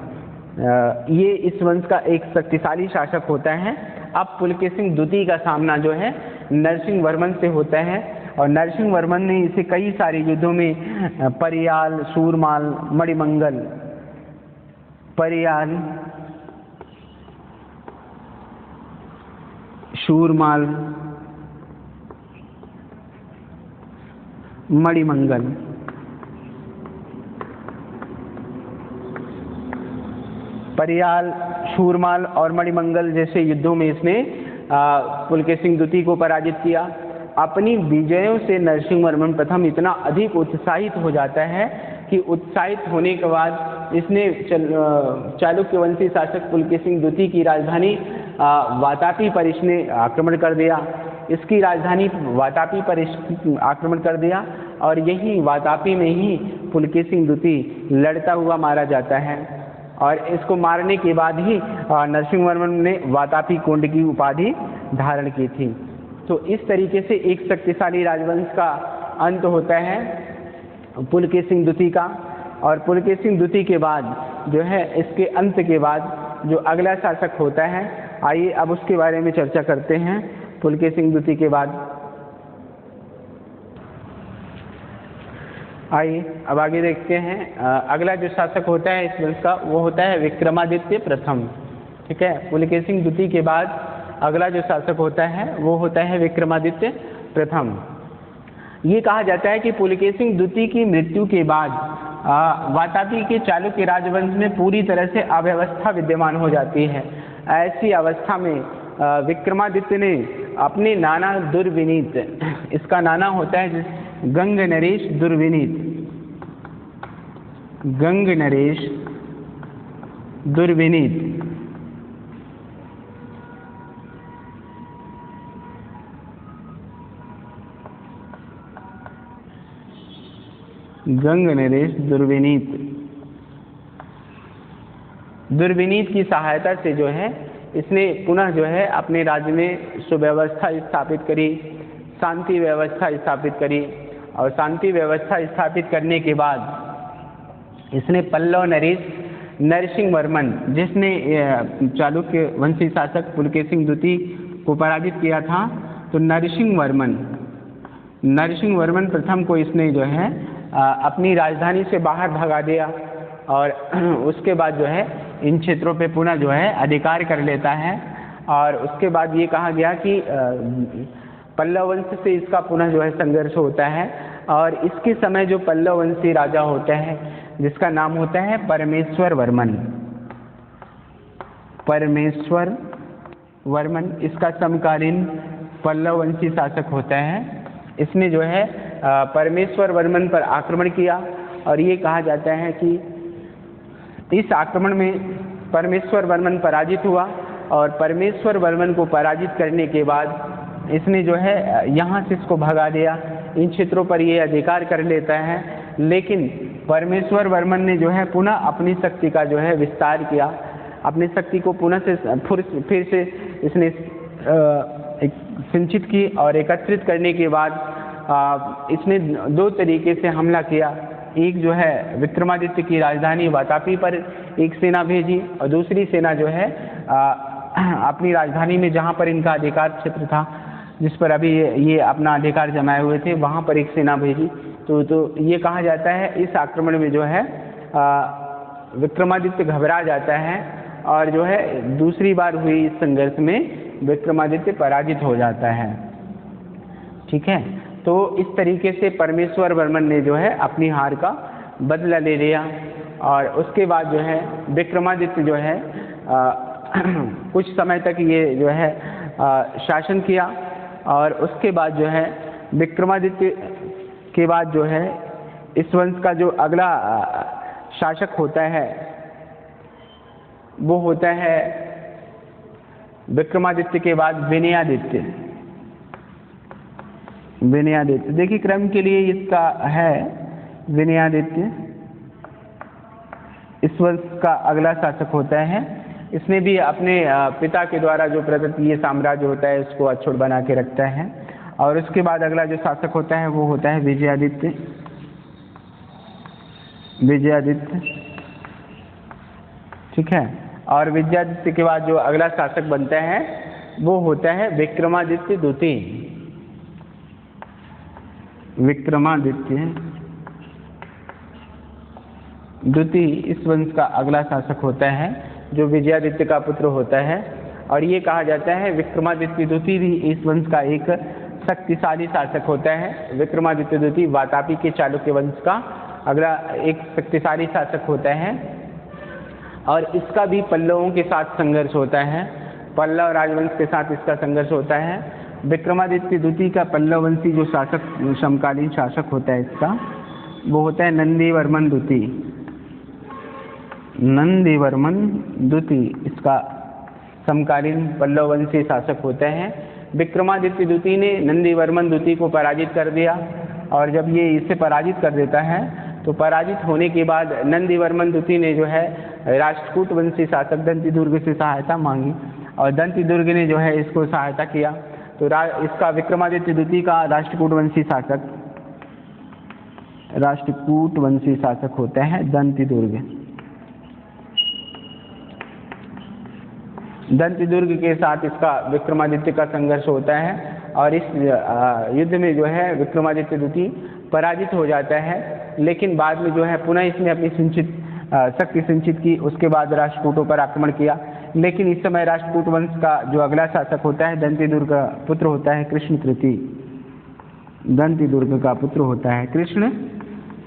ये इस वंश का एक शक्तिशाली शासक होता है। अब पुलकेशिन द्वितीय का सामना जो है नरसिंह वर्मन से होता है और नरसिंह वर्मन ने इसे कई सारे युद्धों में परियाल, शूरमाल, मणिमंगल, परियाल, शूरमाल, मणिमंगल, परियाल, शूरमाल और मणिमंगल जैसे युद्धों में इसने पुलकेशिन द्वितीय को पराजित किया। अपनी विजयों से नरसिंह वर्मन प्रथम इतना अधिक उत्साहित हो जाता है कि उत्साहित होने के बाद इसने चालुक्य वंशी शासक पुलकेशिन द्वितीय की राजधानी वातापी पर इसने आक्रमण कर दिया। इसकी राजधानी वातापी पर आक्रमण कर दिया और यही वातापी में ही पुलकेशिन द्वितीय लड़ता हुआ मारा जाता है और इसको मारने के बाद ही नरसिंह वर्मन ने वातापी कोंड की उपाधि धारण की थी। तो इस तरीके से एक शक्तिशाली राजवंश का अंत होता है पुलकेशिन द्वितीय का। और पुलकेशिन द्वितीय के बाद जो है इसके अंत के बाद जो अगला शासक होता है, आइए अब उसके बारे में चर्चा करते हैं। पुलकेशिन द्वितीय के बाद आइए अब आगे देखते हैं। अगला जो शासक होता है इस वंश का वो होता है विक्रमादित्य प्रथम। ठीक है, पुलकेशिन द्वितीय के बाद अगला जो शासक होता है वो होता है विक्रमादित्य प्रथम। ये कहा जाता है कि पुलकेशिन द्वितीय की मृत्यु के बाद वातापी के चालुक्य राजवंश में पूरी तरह से अव्यवस्था विद्यमान हो जाती है। ऐसी अवस्था में विक्रमादित्य ने अपने नाना दुर्विनीत, इसका नाना होता है गंग नरेश दुर्विनीत, गंग नरेश दुर्विनीत, गंग नरेश दुर्विनीत, दुर्विनीत की सहायता से जो है इसने पुनः जो है अपने राज्य में सुव्यवस्था स्थापित करी, शांति व्यवस्था स्थापित करी। और शांति व्यवस्था स्थापित करने के बाद इसने पल्लव नरेश नरसिंह वर्मन, जिसने चालुक्य वंशी शासक पुलकेशिन द्वितीय को पराजित किया था, तो नरसिंह वर्मन प्रथम को इसने जो है अपनी राजधानी से बाहर भगा दिया और उसके बाद जो है इन क्षेत्रों पे पुनः जो है अधिकार कर लेता है। और उसके बाद ये कहा गया कि पल्लव वंश से इसका पुनः जो है संघर्ष होता है। और इसके समय जो पल्लव वंशी राजा होते हैं जिसका नाम होता है परमेश्वर वर्मन, इसका समकालीन पल्लव वंशी शासक होता है। इसने जो है परमेश्वर वर्मन पर आक्रमण किया और ये कहा जाता है कि इस आक्रमण में परमेश्वर वर्मन पराजित हुआ। और परमेश्वर वर्मन को पराजित करने के बाद इसने जो है यहाँ से इसको भगा दिया, इन क्षेत्रों पर ये अधिकार कर लेता है। लेकिन परमेश्वर वर्मन ने जो है पुनः अपनी शक्ति का जो है विस्तार किया, अपनी शक्ति को पुनः से फिर से इसने संचित की और एकत्रित करने के बाद इसने दो तरीके से हमला किया। एक जो है विक्रमादित्य की राजधानी वातापी पर एक सेना भेजी और दूसरी सेना जो है अपनी राजधानी में जहाँ पर इनका अधिकार क्षेत्र था, जिस पर अभी ये अपना अधिकार जमाए हुए थे, वहाँ पर एक सेना भेजी। तो ये कहा जाता है इस आक्रमण में जो है विक्रमादित्य घबरा जाता है और जो है दूसरी बार हुई इस संघर्ष में विक्रमादित्य पराजित हो जाता है। ठीक है, तो इस तरीके से परमेश्वर वर्मन ने जो है अपनी हार का बदला ले लिया। और उसके बाद जो है विक्रमादित्य जो है कुछ समय तक ये जो है शासन किया। और उसके बाद जो है विक्रमादित्य के बाद जो है इस वंश का जो अगला शासक होता है वो होता है विक्रमादित्य के बाद विनयादित्य। देखिए क्रम के लिए इसका है विनयादित्य, इस वंश का अगला शासक होता है। इसने भी अपने पिता के द्वारा जो प्रदत्त ये साम्राज्य होता है उसको अछूत बना के रखता है। और उसके बाद अगला जो शासक होता है वो होता है विजयादित्य। ठीक है, और विजयादित्य के बाद जो अगला शासक बनता है वो होता है विक्रमादित्य द्वितीय इस वंश का अगला शासक होता है जो विजयादित्य का पुत्र होता है। और ये कहा जाता है विक्रमादित्य द्वितीय भी इस वंश का एक शक्तिशाली शासक होता है। विक्रमादित्य द्वितीय वातापी के चालुक्य वंश का अगला एक शक्तिशाली शासक होता है। और इसका भी पल्लवों के साथ संघर्ष होता है, पल्लव राजवंश के साथ इसका संघर्ष होता है। विक्रमादित्य द्वितीय का पल्लव वंशी जो शासक समकालीन शासक होता है इसका वो होता है नंदीवर्मन द्वितीय, इसका समकालीन पल्लव वंशी शासक होते हैं। विक्रमादित्य द्वितीय ने नंदीवर्मन द्वितीय को पराजित कर दिया। और जब ये इसे पराजित कर देता है तो पराजित होने के बाद नंदीवर्मन द्वितीय ने जो है राष्ट्रकूट वंशी शासक दंतिदुर्ग से सहायता मांगी और दंतिदुर्ग ने जो है इसको सहायता किया। तो इसका विक्रमादित्य द्वितीय का राष्ट्रकूट वंशी शासक होते हैं दंतिदुर्ग के साथ इसका विक्रमादित्य का संघर्ष होता है। और इस युद्ध में जो है विक्रमादित्य द्वितीय पराजित हो जाता है। लेकिन बाद में जो है पुनः इसने अपनी शक्ति संचित की, उसके बाद राष्ट्रकूटों पर आक्रमण किया। लेकिन इस समय राष्ट्रकूट वंश का जो अगला शासक होता है दंतिदुर्ग का पुत्र होता है कृष्ण तृतीय। दंतिदुर्ग का पुत्र होता है कृष्ण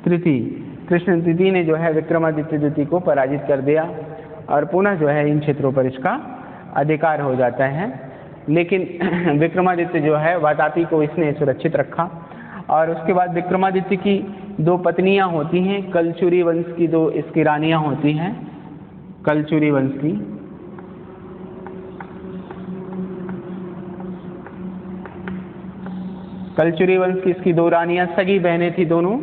तृतीय। कृष्ण तृतीय ने जो है विक्रमादित्य द्वितीय को पराजित कर दिया और पुनः जो है इन क्षेत्रों पर इसका अधिकार हो जाता है। लेकिन विक्रमादित्य जो है वातापी को इसने सुरक्षित रखा। और उसके बाद विक्रमादित्य की 2 पत्नियां होती हैं, कलचुरी वंश की 2 इसकी रानियां होती हैं, कलचुरी वंश की। कलचुरी वंश की इसकी 2 रानियां सगी बहनें थी दोनों,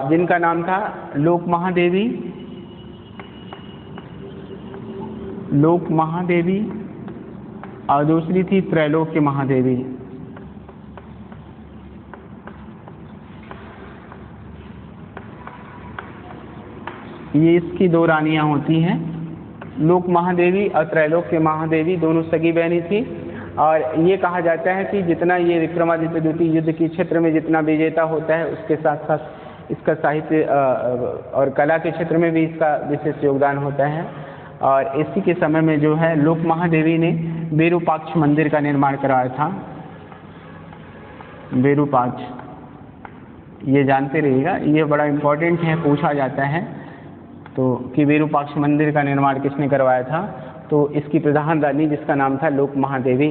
जिनका नाम था लोक महादेवी और दूसरी थी त्रैलोक्य महादेवी। ये इसकी 2 रानियां होती हैं, लोक महादेवी और त्रैलोक्य महादेवी, दोनों सगी बहनी थी। और ये कहा जाता है कि जितना ये विक्रमादित्य द्वितीय युद्ध के क्षेत्र में जितना विजेता होता है, उसके साथ साथ इसका साहित्य और कला के क्षेत्र में भी इसका विशेष योगदान होता है। और इसी के समय में जो है लोक महादेवी ने विरूपाक्ष मंदिर का निर्माण कराया था। विरूपाक्ष, ये जानते रहिएगा, ये बड़ा इम्पोर्टेंट है, पूछा जाता है तो कि विरूपाक्ष मंदिर का निर्माण किसने करवाया था। तो इसकी प्रधान रानी जिसका नाम था लोक महादेवी,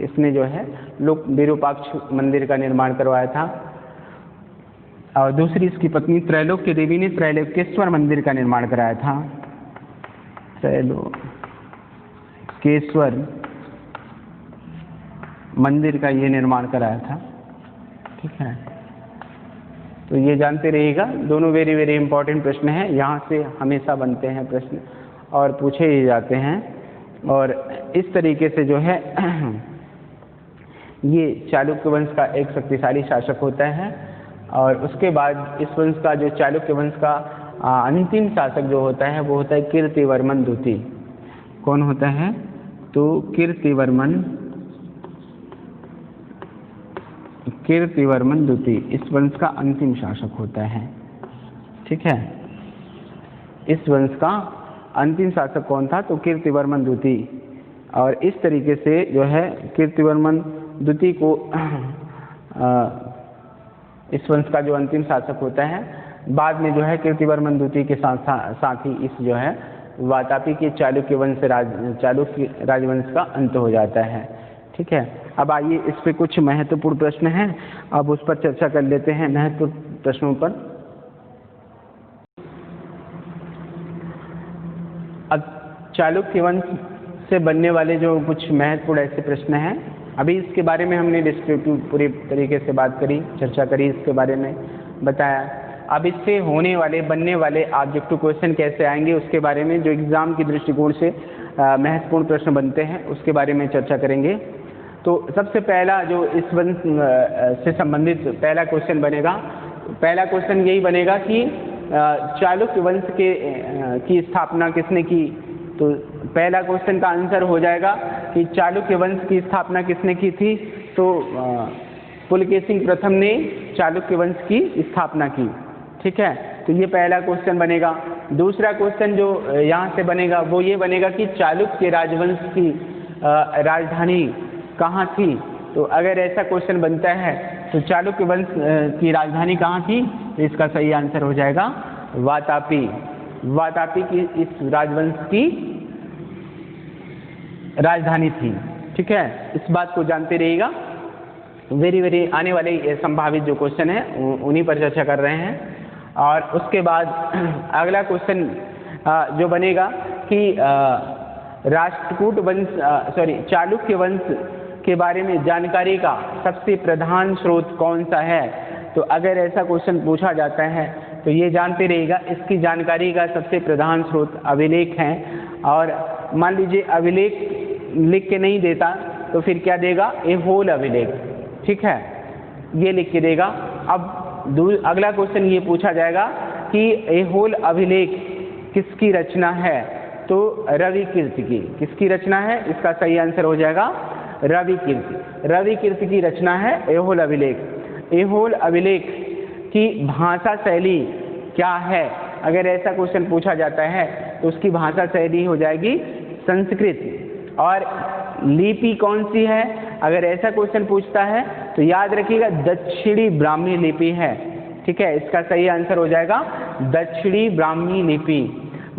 इसने जो है विरूपाक्ष मंदिर का निर्माण करवाया था। और दूसरी इसकी पत्नी त्रैलोक्य देवी ने त्रैलोक्येश्वर मंदिर का निर्माण कराया था। त्रैलोक्येश्वर मंदिर का ये निर्माण कराया था। ठीक है, तो ये जानते रहिएगा, दोनों वेरी वेरी इंपॉर्टेंट प्रश्न हैं, यहाँ से हमेशा बनते हैं प्रश्न और पूछे ही जाते हैं। और इस तरीके से जो है ये चालुक्य वंश का एक शक्तिशाली शासक होता है। और उसके बाद इस वंश का जो चालुक्य वंश का अंतिम शासक जो होता है वो होता है कीर्तिवर्मन द्वितीय। कौन होता है? तो कीर्तिवर्मन द्वितीय इस वंश का अंतिम शासक होता है। ठीक है, इस वंश का अंतिम शासक कौन था? तो कीर्तिवर्मन द्वितीय। और इस तरीके से जो है कीर्तिवर्मन द्वितीय को इस वंश का जो अंतिम शासक होता है, बाद में जो है कीर्तिवर्मन द्वितीय के साथ ही इस जो है वातापी के चालुक्य राजवंश का अंत हो जाता है। ठीक है, अब आइए इस पे कुछ महत्वपूर्ण प्रश्न हैं, अब उस पर चर्चा कर लेते हैं महत्वपूर्ण प्रश्नों पर। अब चालुक्य वंश से बनने वाले जो कुछ महत्वपूर्ण ऐसे प्रश्न हैं, अभी इसके बारे में हमने डिस्क्रिप्टिव पूरी तरीके से बात करी, चर्चा करी, इसके बारे में बताया। अब इससे बनने वाले ऑब्जेक्टिव क्वेश्चन कैसे आएंगे उसके बारे में, जो एग्जाम की दृष्टिकोण से महत्वपूर्ण प्रश्न बनते हैं उसके बारे में चर्चा करेंगे। तो सबसे पहला जो इस वंश से संबंधित पहला क्वेश्चन बनेगा, पहला क्वेश्चन यही बनेगा कि चालुक्य वंश की स्थापना किसने की? तो पहला क्वेश्चन का आंसर हो जाएगा कि चालुक्य वंश की स्थापना किसने की थी? तो पुलकेशिन प्रथम ने चालुक्य वंश की स्थापना की। ठीक है, तो ये पहला क्वेश्चन बनेगा। दूसरा क्वेश्चन जो यहाँ से बनेगा वो ये बनेगा कि चालुक्य राजवंश की राजधानी कहाँ थी? तो अगर ऐसा क्वेश्चन बनता है तो चालुक्य वंश की राजधानी कहाँ थी? तो इसका सही आंसर हो जाएगा वातापी। वातापी की इस राजवंश की राजधानी थी। ठीक है, इस बात को जानते रहिएगा। वेरी वेरी आने वाले संभावित जो क्वेश्चन है उन्हीं पर चर्चा कर रहे हैं। और उसके बाद अगला क्वेश्चन जो बनेगा कि चालुक्य वंश के बारे में जानकारी का सबसे प्रधान स्रोत कौन सा है? तो अगर ऐसा क्वेश्चन पूछा जाता है तो ये जानते रहिएगा, इसकी जानकारी का सबसे प्रधान स्रोत अभिलेख हैं। और मान लीजिए अभिलेख लिख के नहीं देता तो फिर क्या देगा? ए होल अभिलेख। ठीक है, ये लिख के देगा। अब अगला क्वेश्चन ये पूछा जाएगा कि ए होल अभिलेख किसकी रचना है? तो रविकीर्ति की। किसकी रचना है? इसका सही आंसर हो जाएगा रविकीर्ति। रविकीर्ति की रचना है ए होल अभिलेख। ए होल अभिलेख कि भाषा शैली क्या है। अगर ऐसा क्वेश्चन पूछा जाता है तो उसकी भाषा शैली हो जाएगी संस्कृत। और लिपि कौन सी है, अगर ऐसा क्वेश्चन पूछता है तो याद रखिएगा दक्षिणी ब्राह्मी लिपि है। ठीक है, इसका सही आंसर हो जाएगा दक्षिणी ब्राह्मी लिपि।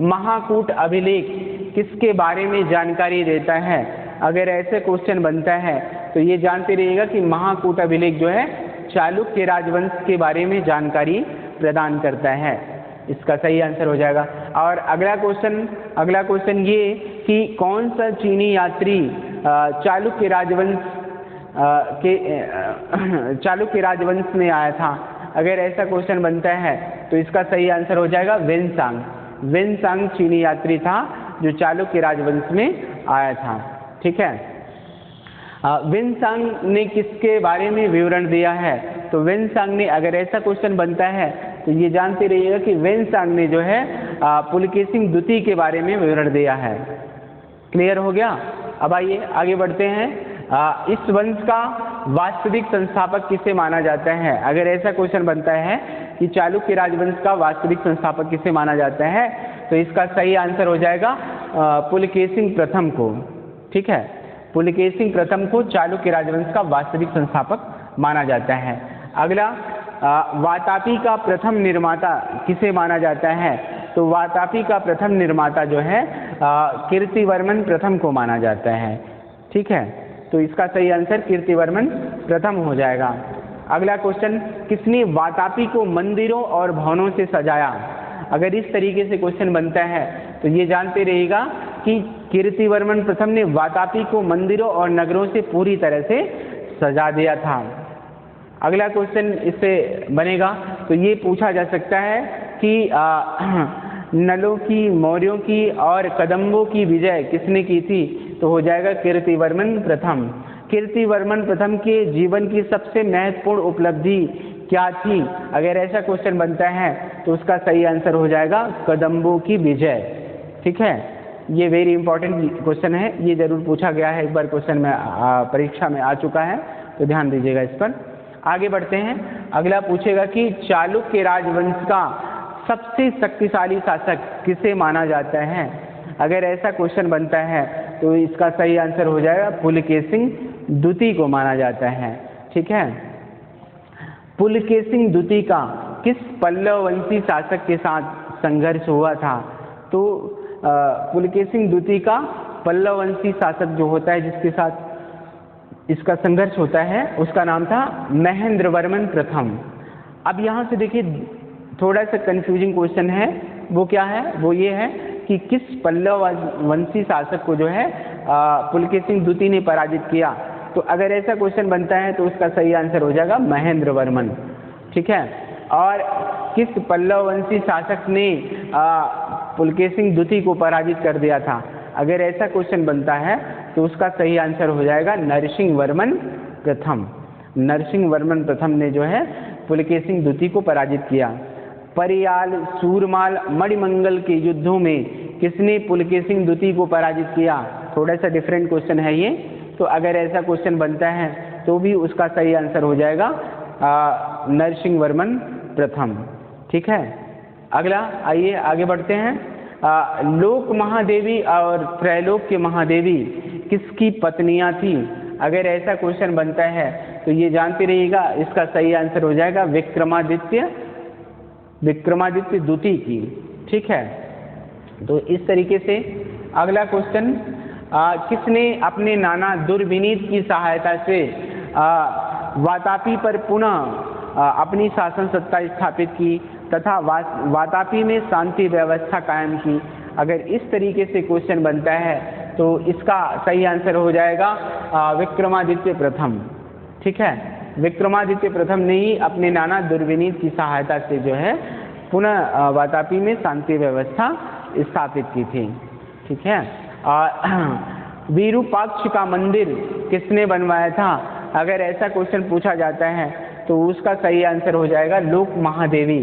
महाकूट अभिलेख किसके बारे में जानकारी देता है, अगर ऐसे क्वेश्चन बनता है तो ये जानते रहिएगा कि महाकूट अभिलेख जो है चालुक्य राजवंश के बारे में जानकारी प्रदान करता है। इसका सही आंसर हो जाएगा। और अगला क्वेश्चन ये कि कौन सा चीनी यात्री चालुक्य राजवंश में आया था, अगर ऐसा क्वेश्चन बनता है तो इसका सही आंसर हो जाएगा वेनसांग। वेनसांग चीनी यात्री था जो चालुक्य राजवंश में आया था। ठीक है, वेनसांग ने किसके बारे में विवरण दिया है, तो वेनसांग ने, अगर ऐसा क्वेश्चन बनता है तो ये जानते रहिएगा कि वेनसांग ने जो है पुलकेशिन द्वितीय के बारे में विवरण दिया है। क्लियर हो गया। अब आइए आगे बढ़ते हैं। इस वंश का वास्तविक संस्थापक किसे माना जाता है, अगर ऐसा क्वेश्चन बनता है कि चालुक्य राजवंश का वास्तविक संस्थापक किसे माना जाता है तो इसका सही आंसर हो जाएगा पुलकेशिन प्रथम को। ठीक है, पुलकेशिन प्रथम को चालुक्य राजवंश का वास्तविक संस्थापक माना जाता है। अगला, वातापी का प्रथम निर्माता किसे माना जाता है, तो वातापी का प्रथम निर्माता जो है कीर्तिवर्मन प्रथम को माना जाता है। ठीक है, तो इसका सही आंसर कीर्तिवर्मन प्रथम हो जाएगा। अगला क्वेश्चन, किसने वातापी को मंदिरों और भवनों से सजाया, अगर इस तरीके से क्वेश्चन बनता है तो ये जानते रहिएगा कि कीर्तिवर्मन प्रथम ने वातापी को मंदिरों और नगरों से पूरी तरह से सजा दिया था। अगला क्वेश्चन इससे बनेगा तो ये पूछा जा सकता है कि नलों की, मौर्यों की और कदम्बों की विजय किसने की थी, तो हो जाएगा कीर्तिवर्मन प्रथम। कीर्तिवर्मन प्रथम के जीवन की सबसे महत्वपूर्ण उपलब्धि क्या थी, अगर ऐसा क्वेश्चन बनता है तो उसका सही आंसर हो जाएगा कदम्बों की विजय। ठीक है, ये वेरी इंपॉर्टेंट क्वेश्चन है, ये जरूर पूछा गया है, एक बार क्वेश्चन में परीक्षा में आ चुका है, तो ध्यान दीजिएगा इस पर। आगे बढ़ते हैं। अगला पूछेगा कि चालुक्य राजवंश का सबसे शक्तिशाली शासक किसे माना जाता है, अगर ऐसा क्वेश्चन बनता है तो इसका सही आंसर हो जाएगा पुलकेशिन द्वितीय को माना जाता है। ठीक है, पुलकेशिन द्वितीय का किस पल्लव वंशी शासक के साथ संघर्ष हुआ था, तो पुलकेशिन द्वितीय का पल्लव वंशी शासक जो होता है जिसके साथ इसका संघर्ष होता है उसका नाम था महेंद्रवर्मन प्रथम। अब यहाँ से देखिए थोड़ा सा कंफ्यूजिंग क्वेश्चन है, वो क्या है, वो ये है कि किस पल्लव वंशी शासक को जो है पुलकेशिन द्वितीय ने पराजित किया, तो अगर ऐसा क्वेश्चन बनता है तो उसका सही आंसर हो जाएगा महेंद्रवर्मन। ठीक है, और किस पल्लव वंशी शासक ने पुलकेशिन द्वितीय को पराजित कर दिया था, अगर ऐसा क्वेश्चन बनता है तो उसका सही आंसर हो जाएगा नरसिंहवर्मन प्रथम। नरसिंहवर्मन प्रथम ने जो है पुलकेशिन द्वितीय को पराजित किया। परियाल, सूरमाल, मणिमंगल के युद्धों में किसने पुलकेशिन द्वितीय को पराजित किया, थोड़ा सा डिफरेंट क्वेश्चन है ये, तो अगर ऐसा क्वेश्चन बनता है तो भी उसका सही आंसर हो जाएगा नरसिंहवर्मन प्रथम। ठीक है, अगला आइए आगे बढ़ते हैं। लोक महादेवी और त्रैलोक्य महादेवी किसकी पत्नियां थी, अगर ऐसा क्वेश्चन बनता है तो ये जानते रहिएगा इसका सही आंसर हो जाएगा विक्रमादित्य द्वितीय की। ठीक है, तो इस तरीके से अगला क्वेश्चन, किसने अपने नाना दुर्विनीत की सहायता से वातापी पर पुनः अपनी शासन सत्ता स्थापित की तथा वातापी में शांति व्यवस्था कायम की, अगर इस तरीके से क्वेश्चन बनता है तो इसका सही आंसर हो जाएगा विक्रमादित्य प्रथम। ठीक है, विक्रमादित्य प्रथम ने ही अपने नाना दुर्विनीत की सहायता से जो है पुनः वातापी में शांति व्यवस्था स्थापित की थी। ठीक है, विरूपाक्ष का मंदिर किसने बनवाया था, अगर ऐसा क्वेश्चन पूछा जाता है तो उसका सही आंसर हो जाएगा लोक महादेवी।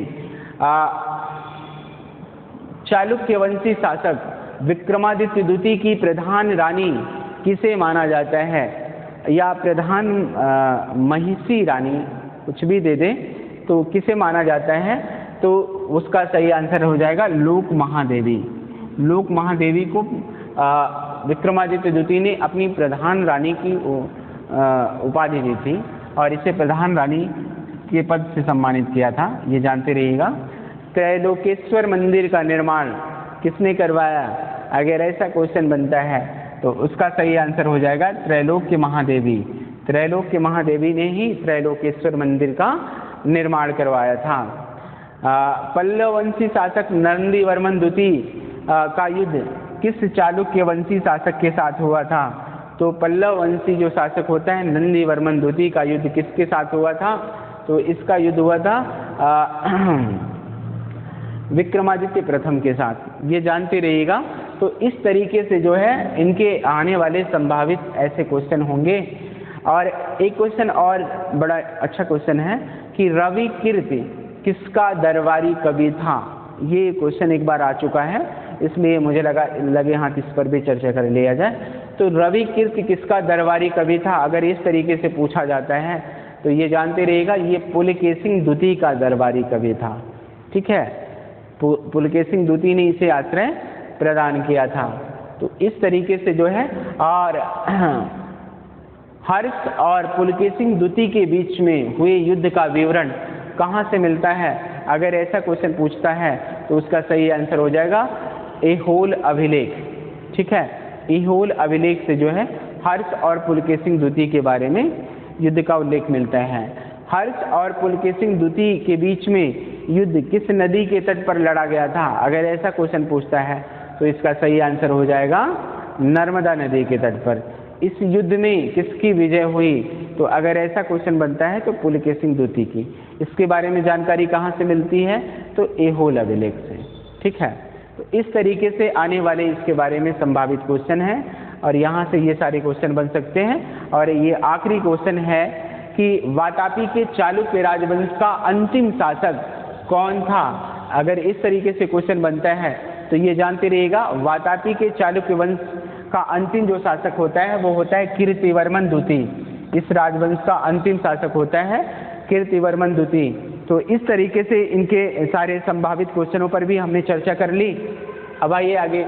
चालुक्य वंशी शासक विक्रमादित्य द्वितीय की प्रधान रानी किसे माना जाता है, या प्रधान महिषी रानी कुछ भी दे दें, तो तो किसे माना जाता है? तो उसका सही आंसर हो जाएगा लोक महादेवी। लोक महादेवी को विक्रमादित्य द्वितीय ने अपनी प्रधान रानी की उपाधि दी थी और इसे प्रधान रानी के पद से सम्मानित किया था, ये जानते रहिएगा। त्रैलोकेश्वर मंदिर का निर्माण किसने करवाया? अगर ऐसा क्वेश्चन बनता है तो उसका सही आंसर हो जाएगा त्रैलोक्य महादेवी। त्रैलोक्य महादेवी ने ही त्रैलोकेश्वर मंदिर का निर्माण करवाया था। पल्लव वंशी शासक नंदीवर्मन द्वितीय का युद्ध किस चालुक्य वंशी शासक के साथ हुआ था? तो पल्लव वंशी जो शासक होता है नंदीवर्मन द्वितीय का युद्ध किसके साथ हुआ था? तो इसका युद्ध हुआ था विक्रमादित्य प्रथम के साथ, ये जानते रहिएगा। तो इस तरीके से जो है इनके आने वाले संभावित ऐसे क्वेश्चन होंगे। और एक क्वेश्चन और बड़ा अच्छा क्वेश्चन है कि रवि कीर्ति किसका दरबारी कवि था? ये क्वेश्चन एक बार आ चुका है, इसलिए मुझे लगे हाथ इस पर भी चर्चा कर लिया जाए। तो रवि कीर्ति किसका दरबारी कवि था? अगर इस तरीके से पूछा जाता है तो ये जानते रहिएगा ये पुलकेशिन द्वितीय का दरबारी कवि था। ठीक है, पुलकेशिन द्वितीय ने इसे आश्रय प्रदान किया था। तो इस तरीके से जो है, और हर्ष और पुलकेशिन द्वितीय के बीच में हुए युद्ध का विवरण कहाँ से मिलता है? अगर ऐसा क्वेश्चन पूछता है तो उसका सही आंसर हो जाएगा ऐहोल अभिलेख। ठीक है, ऐहोल अभिलेख से जो है हर्ष और पुलकेशिन द्वितीय के बारे में युद्ध का उल्लेख मिलता है। हर्ष और पुलकेशिन द्वितीय के बीच में युद्ध किस नदी के तट पर लड़ा गया था? अगर ऐसा क्वेश्चन पूछता है तो इसका सही आंसर हो जाएगा नर्मदा नदी के तट पर। इस युद्ध में किसकी विजय हुई? तो अगर ऐसा क्वेश्चन बनता है तो पुलकेशिन द्वितीय की। इसके बारे में जानकारी कहाँ से मिलती है? तो ऐहोल अभिलेख से। ठीक है, तो इस तरीके से आने वाले इसके बारे में संभावित क्वेश्चन है और यहाँ से ये सारे क्वेश्चन बन सकते हैं। और ये आखिरी क्वेश्चन है कि वातापी के चालुक्य राजवंश का अंतिम शासक कौन था? अगर इस तरीके से क्वेश्चन बनता है तो ये जानते रहिएगा वातापी के चालुक्य वंश का अंतिम जो शासक होता है वो होता है कीर्तिवर्मन द्वितीय। इस राजवंश का अंतिम शासक होता है कीर्तिवर्मन द्वितीय। तो इस तरीके से इनके सारे संभावित क्वेश्चनों पर भी हमने चर्चा कर ली। अब आइए आगे